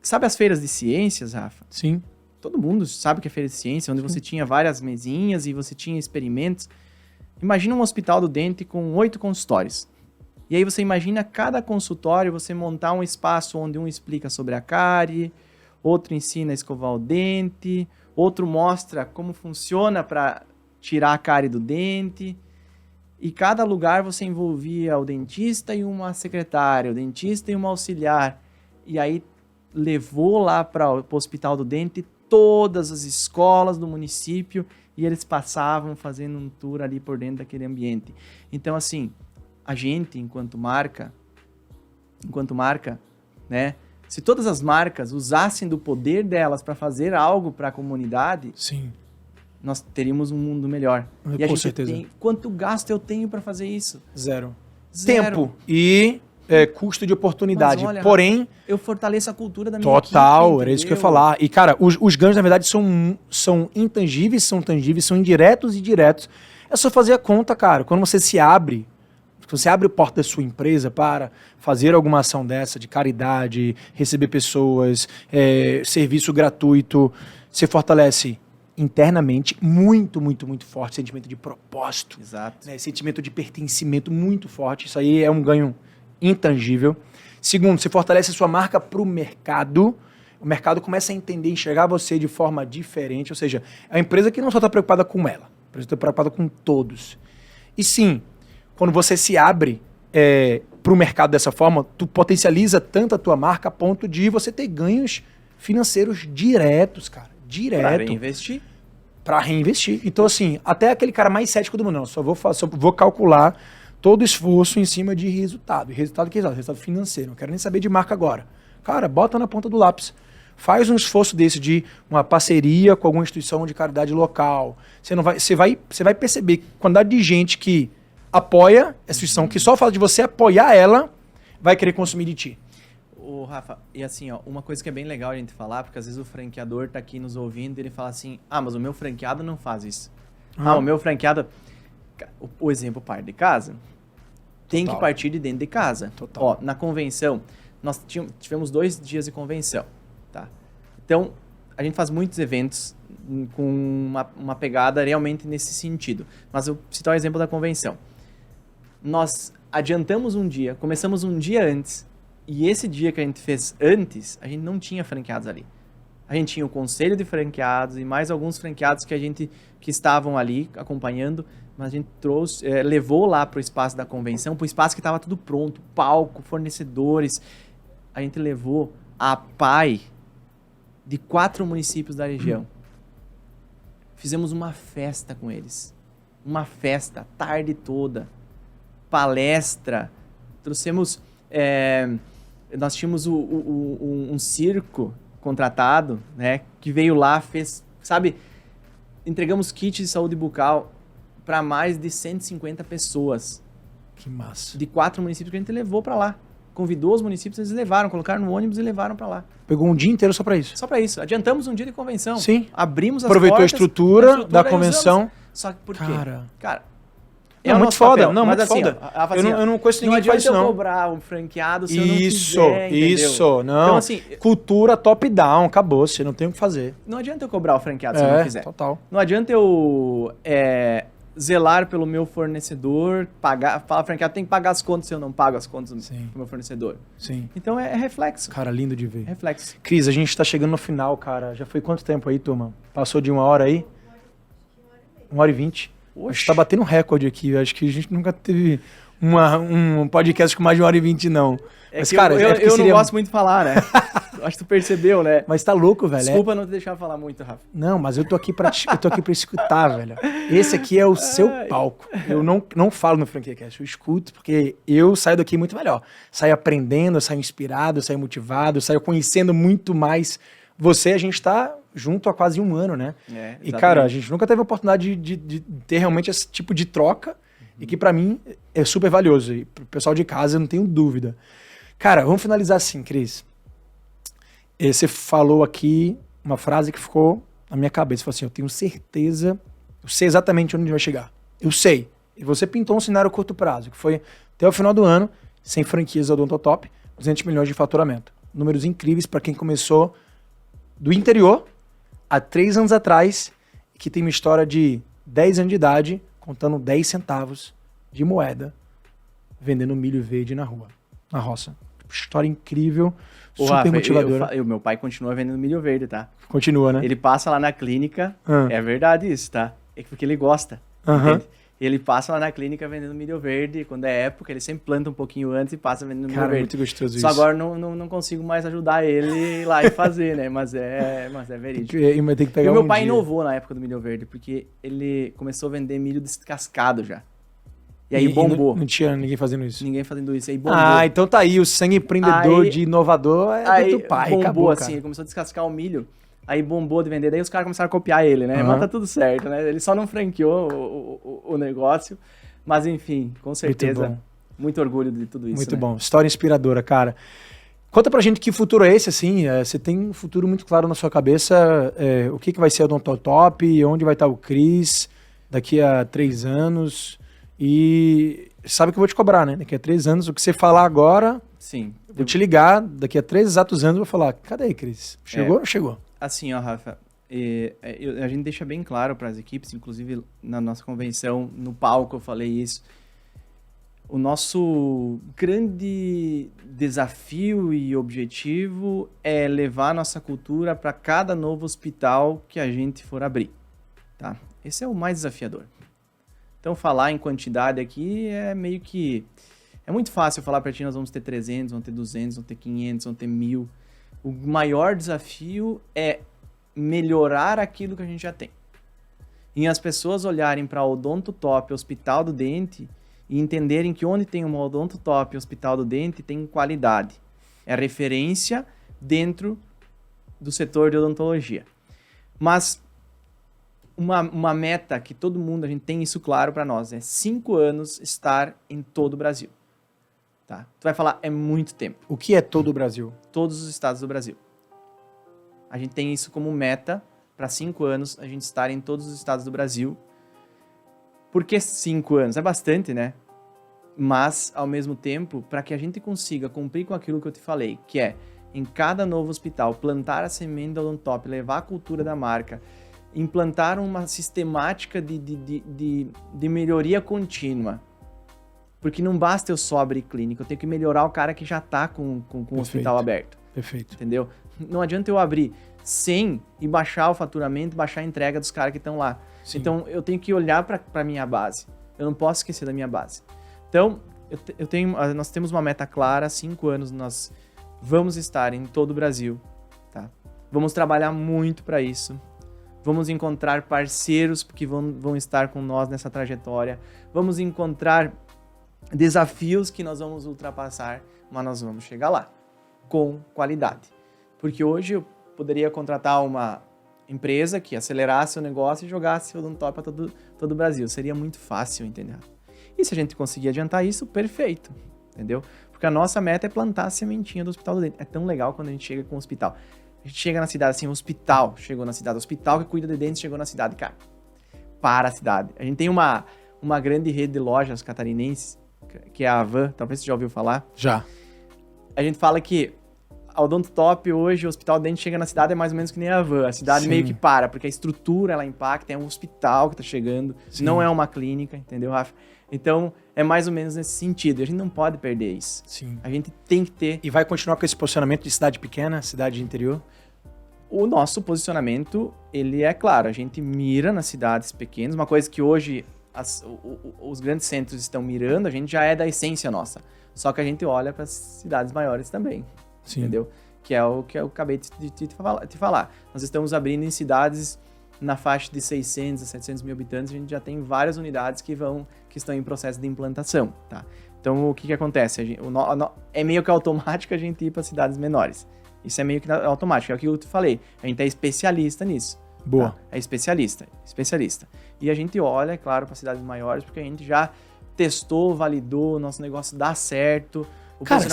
Sabe as feiras de ciências, Rafa? Sim. Todo mundo sabe que é feira de ciência, onde você tinha várias mesinhas e você tinha experimentos. Imagina um hospital do dente com 8 consultórios. E aí você imagina cada consultório, você montar um espaço onde um explica sobre a cárie, outro ensina a escovar o dente, outro mostra como funciona para tirar a cárie do dente. E cada lugar você envolvia o dentista e uma secretária, o dentista e uma auxiliar. E aí levou lá para o Hospital do Dente todas as escolas do município e eles passavam fazendo um tour ali por dentro daquele ambiente. Então, assim, a gente, enquanto marca, né, se todas as marcas usassem do poder delas para fazer algo para a comunidade, sim, nós teríamos um mundo melhor. E a com gente certeza. Quanto gasto eu tenho para fazer isso? Zero. Zero. Tempo e custo de oportunidade. Mas olha, porém, eu fortaleço a cultura da minha total, equipe, era isso que eu ia entendeu? falar. E, cara, os ganhos, na verdade, são intangíveis, são tangíveis, são indiretos e diretos. É só fazer a conta, cara. Quando você abre a porta da sua empresa para fazer alguma ação dessa, de caridade, receber pessoas, serviço gratuito, você fortalece internamente muito, muito, muito forte, sentimento de propósito. Exato. Né? Sentimento de pertencimento muito forte. Isso aí é um ganho intangível. Segundo, você fortalece a sua marca para o mercado. O mercado começa a entender, enxergar você de forma diferente. Ou seja, é uma empresa que não só está preocupada com ela, a empresa está preocupada com todos. E sim, quando você se abre para o mercado dessa forma, tu potencializa tanto a tua marca a ponto de você ter ganhos financeiros diretos, cara. Direto. Para reinvestir. Então, assim, até aquele cara mais cético do mundo, não, só vou calcular todo o esforço em cima de resultado. E resultado que é resultado financeiro. Não quero nem saber de marca agora. Cara, bota na ponta do lápis. Faz um esforço desse de uma parceria com alguma instituição de caridade local. Você vai perceber a quantidade de gente que apoia essa instituição, que só fala de você apoiar ela, vai querer consumir de ti. Ô, Rafa, e assim, ó, uma coisa que é bem legal a gente falar, porque às vezes o franqueador tá aqui nos ouvindo e ele fala assim, mas o meu franqueado não faz isso. O meu franqueado... O exemplo par de casa tem que partir de dentro de casa. Total. Ó, na convenção, nós tivemos 2 dias de convenção, tá? Então, a gente faz muitos eventos com uma pegada realmente nesse sentido. Mas eu vou citar o exemplo da convenção. Nós adiantamos um dia, começamos um dia antes, E esse dia que a gente fez antes, a gente não tinha franqueados ali. A gente tinha o conselho de franqueados e mais alguns franqueados que estavam ali acompanhando, mas a gente levou lá para o espaço da convenção, para o espaço que estava tudo pronto, palco, fornecedores. A gente levou a PAI de 4 municípios da região. Fizemos uma festa com eles. Uma festa, a tarde toda. Palestra. Trouxemos... nós tínhamos um circo contratado, né? Que veio lá, fez... Sabe? Entregamos kits de saúde bucal para mais de 150 pessoas. Que massa. De 4 municípios que a gente levou para lá. Convidou os municípios, eles levaram, colocaram no ônibus e levaram para lá. Pegou um dia inteiro só para isso? Só para isso. Adiantamos um dia de convenção. Sim. Abrimos as aproveitou portas. Aproveitou a estrutura da convenção. Só que por quê? Cara, é muito foda. Papel. Não, mas muito assim, foda. Ó, eu não conheço ninguém que faz isso, não. Não adianta eu cobrar um franqueado se eu não isso, quiser, Isso, não. Então, assim, cultura top-down, acabou, você não tem o que fazer. Não adianta eu cobrar o franqueado se eu não quiser. Total. Não adianta eu zelar pelo meu fornecedor, falar franqueado, tem que pagar as contas se eu não pago as contas do meu fornecedor. Sim. Então é reflexo. Cara, lindo de ver. Reflexo. Cris, a gente tá chegando no final, cara. Já foi quanto tempo aí, turma? Passou de 1 hora aí? 1h20. A gente tá batendo um recorde aqui. Acho que a gente nunca teve um podcast com mais de 1h20, não. Mas, cara, eu não gosto muito de falar, né? Acho que tu percebeu, né? Mas tá louco, velho. Desculpa não te deixar falar muito, Rafa. Não, mas eu tô aqui pra escutar, velho. Esse aqui é o seu palco. Eu não falo no FranquiaCast, eu escuto, porque eu saio daqui muito melhor. Saio aprendendo, saio inspirado, saio motivado, saio conhecendo muito mais você. A gente tá junto há quase 1 ano, né? E, cara, a gente nunca teve a oportunidade de ter realmente esse tipo de troca, e que pra mim é super valioso. E pro pessoal de casa eu não tenho dúvida. Cara, vamos finalizar assim, Cris. Você falou aqui uma frase que ficou na minha cabeça. Você falou assim, eu tenho certeza, eu sei exatamente onde a gente vai chegar. Eu sei. E você pintou um cenário a curto prazo, que foi até o final do ano, sem franquias da Odontotop, 200 milhões de faturamento. Números incríveis para quem começou do interior há 3 anos atrás, que tem uma história de 10 anos de idade, contando 10 centavos de moeda, vendendo milho verde na rua, na roça. História incrível, super Rafa, motivadora. Meu pai continua vendendo milho verde, tá? Continua, né? Ele passa lá na clínica, é verdade isso, tá? É porque ele gosta, entende? Ele passa lá na clínica vendendo milho verde, quando é época, ele sempre planta um pouquinho antes e passa vendendo milho verde. Cara, muito gostoso isso. Só agora não consigo mais ajudar ele lá e fazer, né? Mas é verídico. Tem que pegar e o meu pai inovou na época do milho verde, porque ele começou a vender milho descascado já. E aí bombou. Não tinha ninguém fazendo isso. Ninguém fazendo isso. Aí bombou. Ah, então tá aí. O sangue empreendedor de inovador é do pai. Bombou acabou, assim. Ele começou a descascar o milho. Aí bombou de vender. Daí os caras começaram a copiar ele, né? Mas tá tudo certo, né? Ele só não franqueou o negócio. Mas enfim, com certeza. Muito orgulho de tudo isso. Muito bom. História inspiradora, cara. Conta pra gente que futuro é esse, assim. Você tem um futuro muito claro na sua cabeça. O que vai ser a Odontotop? Onde vai estar o Cris daqui a 3 anos? E sabe que eu vou te cobrar, né? Daqui a 3 anos, o que você falar agora, sim, vou te ligar, daqui a 3 exatos anos, eu vou falar, cadê, Cris? Chegou ou não chegou? Assim, ó, Rafa, a gente deixa bem claro para as equipes, inclusive na nossa convenção, no palco eu falei isso, o nosso grande desafio e objetivo é levar a nossa cultura para cada novo hospital que a gente for abrir, tá? Esse é o mais desafiador. Então, falar em quantidade aqui é meio que... É muito fácil falar para ti, nós vamos ter 300, vamos ter 200, vamos ter 500, vamos ter 1.000. O maior desafio é melhorar aquilo que a gente já tem. E as pessoas olharem para o Odontotop, Hospital do Dente, e entenderem que onde tem uma Odontotop, Hospital do Dente, tem qualidade. É referência dentro do setor de odontologia. Mas... Uma meta que todo mundo, a gente tem isso claro para nós, é 5 anos estar em todo o Brasil. Tá? Tu vai falar, é muito tempo. O que é todo o Brasil? Todos os estados do Brasil. A gente tem isso como meta para 5 anos, a gente estar em todos os estados do Brasil. Por que 5 anos? É bastante, né? Mas, ao mesmo tempo, para que a gente consiga cumprir com aquilo que eu te falei, que é, em cada novo hospital, plantar a semente da Odontotop, levar a cultura da marca, implantar uma sistemática de melhoria contínua Porque não basta eu só abrir clínica, eu tenho que melhorar o cara que já tá com o hospital aberto. Perfeito. Entendeu? Não adianta eu abrir 100 e baixar o faturamento, baixar a entrega dos caras que estão lá. Sim. Então, eu tenho que olhar para a minha base. Eu não posso esquecer da minha base. Então, nós temos uma meta clara, 5 anos nós vamos estar em todo o Brasil. Tá? Vamos trabalhar muito para isso. Vamos encontrar parceiros que vão estar com nós nessa trajetória. Vamos encontrar desafios que nós vamos ultrapassar, mas nós vamos chegar lá com qualidade. Porque hoje eu poderia contratar uma empresa que acelerasse o negócio e jogasse o Odontotop para todo o Brasil. Seria muito fácil, entendeu? E se a gente conseguir adiantar isso, perfeito, entendeu? Porque a nossa meta é plantar a sementinha do Hospital do Dente. É tão legal quando a gente chega com o hospital. A gente chega na cidade assim, o hospital chegou na cidade, o hospital que cuida de dentes chegou na cidade, cara. Para a cidade. A gente tem uma grande rede de lojas catarinenses, que é a Avan, talvez você já ouviu falar. Já. A gente fala que a Odontotop hoje, o Hospital do Dente chega na cidade é mais ou menos que nem a Avan. A cidade meio que para, porque a estrutura ela impacta, é um hospital que tá chegando, não é uma clínica, entendeu, Rafa? Então, é mais ou menos nesse sentido. A gente não pode perder isso. Sim. A gente tem que ter... E vai continuar com esse posicionamento de cidade pequena, cidade interior? O nosso posicionamento, ele é claro, a gente mira nas cidades pequenas, uma coisa que hoje os grandes centros estão mirando, a gente já é da essência nossa. Só que a gente olha para as cidades maiores também. Sim. Entendeu? Que é o que eu acabei de te falar. Nós estamos abrindo em cidades na faixa de 600 a 700 mil habitantes, a gente já tem várias unidades que estão em processo de implantação, tá? Então, o que acontece? É meio que automático a gente ir para cidades menores. Isso é meio que automático, é o que eu te falei. A gente é especialista nisso. Boa. Tá? É especialista. E a gente olha, é claro, para cidades maiores, porque a gente já testou, validou, o nosso negócio dá certo. O cara,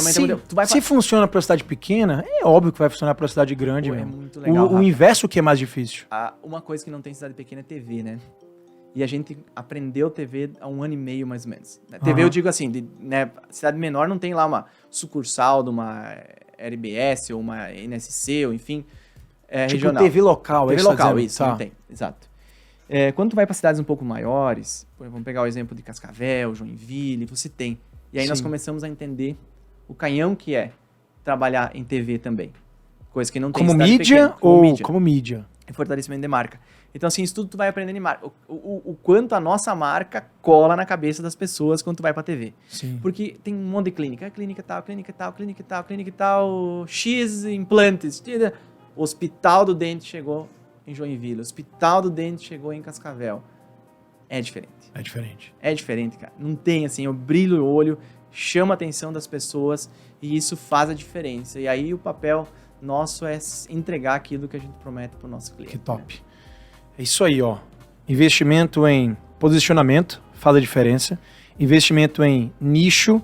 se funciona para cidade pequena, é óbvio que vai funcionar para cidade grande. É muito legal. O inverso que é mais difícil. Uma coisa que não tem cidade pequena é TV, né? E a gente aprendeu TV há 1 ano e meio, mais ou menos. TV eu digo assim, né, cidade menor não tem lá uma sucursal de uma RBS ou uma NSC, ou enfim, tipo regional. TV local. TV local, isso, tá. não tem, exato. Quando tu vai para cidades um pouco maiores, vamos pegar o exemplo de Cascavel, Joinville, você tem. E aí nós começamos a entender o canhão que é trabalhar em TV também. Coisa que não tem como cidade mídia pequena. Como mídia? E fortalecimento de marca. Então, assim, isso tudo tu vai aprendendo em marca. O quanto a nossa marca cola na cabeça das pessoas quando tu vai pra TV. Sim. Porque tem um monte de clínica. Clínica tal, clínica tal, clínica tal, clínica tal, X implantes. O Hospital do Dente chegou em Joinville. O Hospital do Dente chegou em Cascavel. É diferente. É diferente. É diferente, cara. Não tem, assim, eu brilho o olho, chama a atenção das pessoas e isso faz a diferença. E aí o papel nosso é entregar aquilo que a gente promete pro nosso cliente. Que top. Né? É isso aí, ó. Investimento em posicionamento faz a diferença. Investimento em nicho,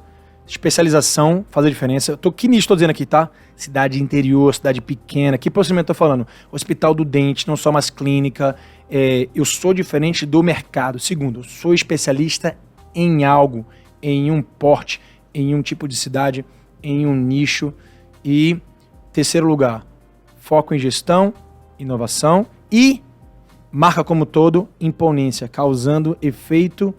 especialização faz a diferença. Que nicho tô dizendo aqui, tá? Cidade interior, cidade pequena. Que posicionamento tô falando? Hospital do Dente, não só mais clínica. Eu sou diferente do mercado. Segundo, eu sou especialista em algo, em um porte, em um tipo de cidade, em um nicho. E terceiro lugar, foco em gestão, inovação e marca como todo, imponência, causando efeito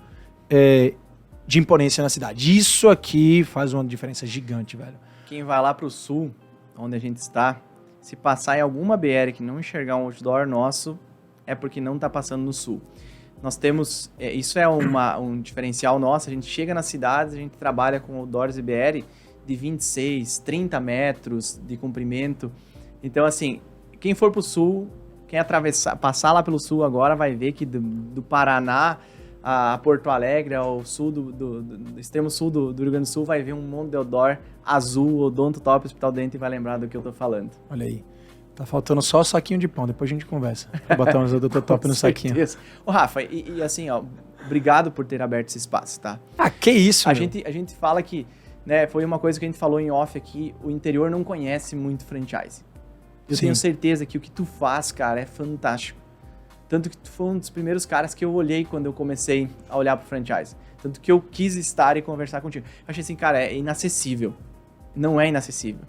de imponência na cidade. Isso aqui faz uma diferença gigante, velho. Quem vai lá pro sul, onde a gente está, se passar em alguma BR que não enxergar um outdoor nosso, é porque não está passando no sul. Nós temos, isso é um diferencial nosso, a gente chega nas cidades, a gente trabalha com outdoors e BR de 26, 30 metros de comprimento. Então, assim, quem for pro sul, quem passar lá pelo sul agora vai ver que do Paraná a Porto Alegre, ao sul do extremo sul do Rio Grande do Sul, vai ver um monte de outdoor azul, Odontotop, Hospital do Dente, e vai lembrar do que eu tô falando. Olha aí. Tá faltando só o saquinho de pão, depois a gente conversa. Vou botar uns Odontotop no saquinho. Ô, Rafa, e assim, ó, obrigado por ter aberto esse espaço, tá? Ah, que isso, a gente fala que, né, foi uma coisa que a gente falou em off aqui, o interior não conhece muito franchise. Eu tenho certeza que o que tu faz, cara, é fantástico. Tanto que tu foi um dos primeiros caras que eu olhei quando eu comecei a olhar pro franchise. Tanto que eu quis estar e conversar contigo. Eu achei assim, cara, é inacessível. Não é inacessível.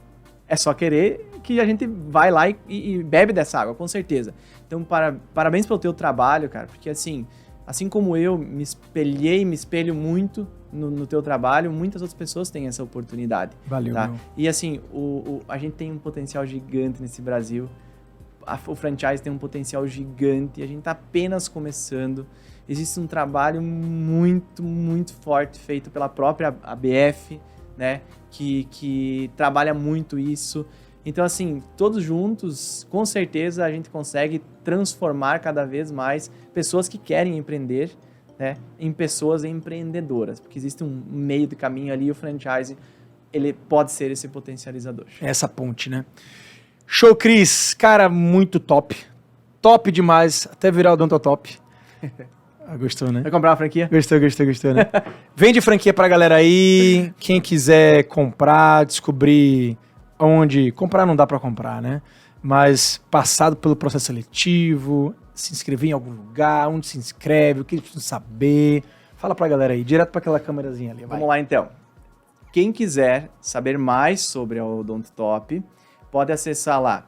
É só querer que a gente vai lá e bebe dessa água, com certeza. Então, parabéns pelo teu trabalho, cara, porque assim, assim como eu me espelho muito no teu trabalho, muitas outras pessoas têm essa oportunidade. Valeu, tá? meu. E assim, a gente tem um potencial gigante nesse Brasil. O franchise tem um potencial gigante e a gente está apenas começando. Existe um trabalho muito, muito forte feito pela própria ABF, né? Que trabalha muito isso. Então, assim, todos juntos, com certeza a gente consegue transformar cada vez mais pessoas que querem empreender, né, em pessoas empreendedoras. Porque existe um meio de caminho ali, o franchise, ele pode ser esse potencializador. Essa ponte, né? Show, Cris. Cara, muito top. Top demais. Até virar o Odontotop. Gostou, né? Vai comprar uma franquia? Gostou, né? Vende franquia pra galera aí. Quem quiser comprar, descobrir onde... Comprar não dá pra comprar, né? Mas passado pelo processo seletivo, se inscrever em algum lugar, onde se inscreve, o que eles precisam saber. Fala pra galera aí, direto pra aquela câmerazinha ali. Vai. Vamos lá, então. Quem quiser saber mais sobre a Odontotop, pode acessar lá.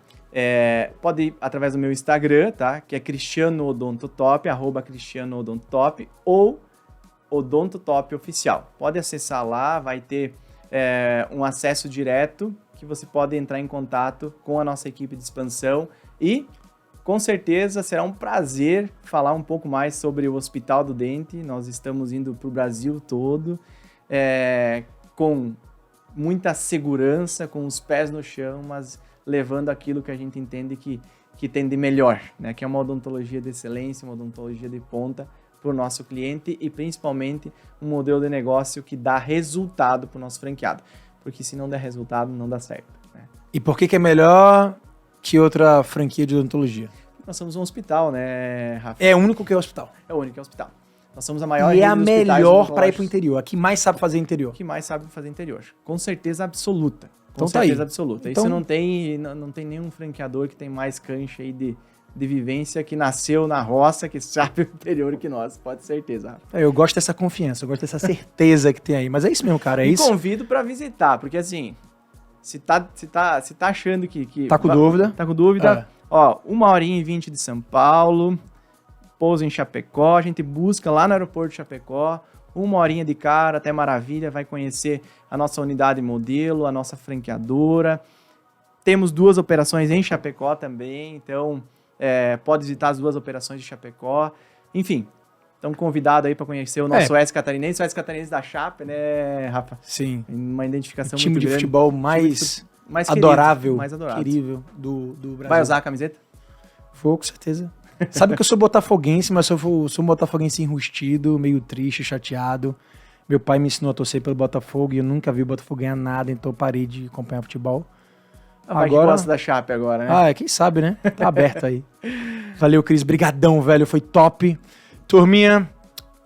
Pode ir através do meu Instagram, tá? Que é Cristiano Odontotop, @CristianoOdontotop ou Odontotop Oficial. Pode acessar lá, vai ter um acesso direto que você pode entrar em contato com a nossa equipe de expansão e com certeza será um prazer falar um pouco mais sobre o Hospital do Dente. Nós estamos indo para o Brasil todo com muita segurança, com os pés no chão, mas levando aquilo que a gente entende que tem de melhor, né? Que é uma odontologia de excelência, uma odontologia de ponta para o nosso cliente e principalmente um modelo de negócio que dá resultado para o nosso franqueado. Porque se não der resultado, não dá certo, né? E por que é melhor que outra franquia de odontologia? Nós somos um hospital, né, Rafa? É o único que é hospital. É o único que é hospital. Nós somos a maior E rede é a de hospitais melhor para ir pro odontológicos. interior. A que mais sabe fazer interior. O que mais sabe fazer interior. Com certeza absoluta. Com Então tá certeza aí. absoluta. Então- Isso não tem nenhum franqueador que tem mais cancha aí de vivência, que nasceu na roça, que sabe o interior que nós. Pode ter certeza, Rafa. Eu gosto dessa confiança, eu gosto dessa certeza que tem aí. Mas é isso mesmo, cara, é E isso. convido para visitar, porque assim, se tá achando que Tá com dúvida? Tá com dúvida? Ó, 1h20 de São Paulo, pouso em Chapecó, a gente busca lá no aeroporto de Chapecó, 1 horinha de cara, até maravilha, vai conhecer a nossa unidade modelo, a nossa franqueadora. Temos 2 operações em Chapecó também, então pode visitar as 2 operações de Chapecó. Enfim, estão convidados aí para conhecer o nosso Oeste Catarinense, o Oeste Catarinense da Chape, né, Rafa? Sim. Uma identificação Time muito de grande. futebol mais mais adorável, mais adorável. querido do Brasil. Vai usar a camiseta? Vou, com certeza. Sabe que eu sou botafoguense, mas sou um botafoguense enrustido, meio triste, chateado. Meu pai me ensinou a torcer pelo Botafogo e eu nunca vi o Botafogo ganhar nada, então eu parei de acompanhar futebol. Vai que gosta da Chape agora, né? Quem sabe, né? Tá aberto aí. Valeu, Cris. Brigadão, velho. Foi top. Turminha,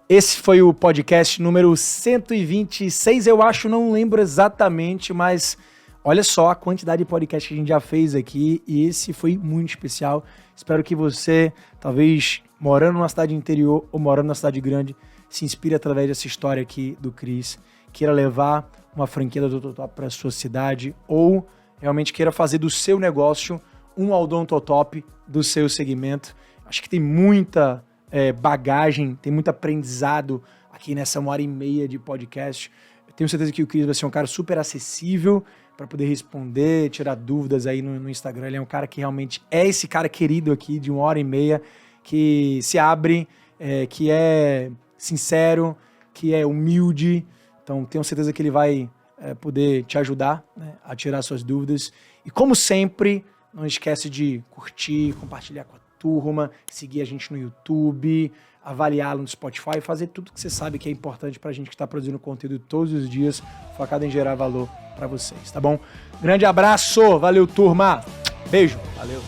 esse foi o podcast número 126, eu acho, não lembro exatamente, mas olha só a quantidade de podcast que a gente já fez aqui e esse foi muito especial. Espero que você, talvez morando numa cidade interior ou morando numa cidade grande, se inspire através dessa história aqui do Cris, queira levar uma franquia da Odontotop para a sua cidade ou realmente queira fazer do seu negócio um Odontotop do seu segmento. Acho que tem muita bagagem, tem muito aprendizado aqui nessa 1h30 de podcast. Eu tenho certeza que o Cris vai ser um cara super acessível para poder responder, tirar dúvidas aí no Instagram. Ele é um cara que realmente é esse cara querido aqui de 1h30, que se abre, que é sincero, que é humilde. Então tenho certeza que ele vai poder te ajudar, né, a tirar suas dúvidas. E como sempre, não esquece de curtir, compartilhar com a turma, seguir a gente no YouTube, avaliá-lo no Spotify, fazer tudo que você sabe que é importante pra gente que está produzindo conteúdo todos os dias, focado em gerar valor pra vocês, tá bom? Grande abraço, valeu turma, beijo, valeu.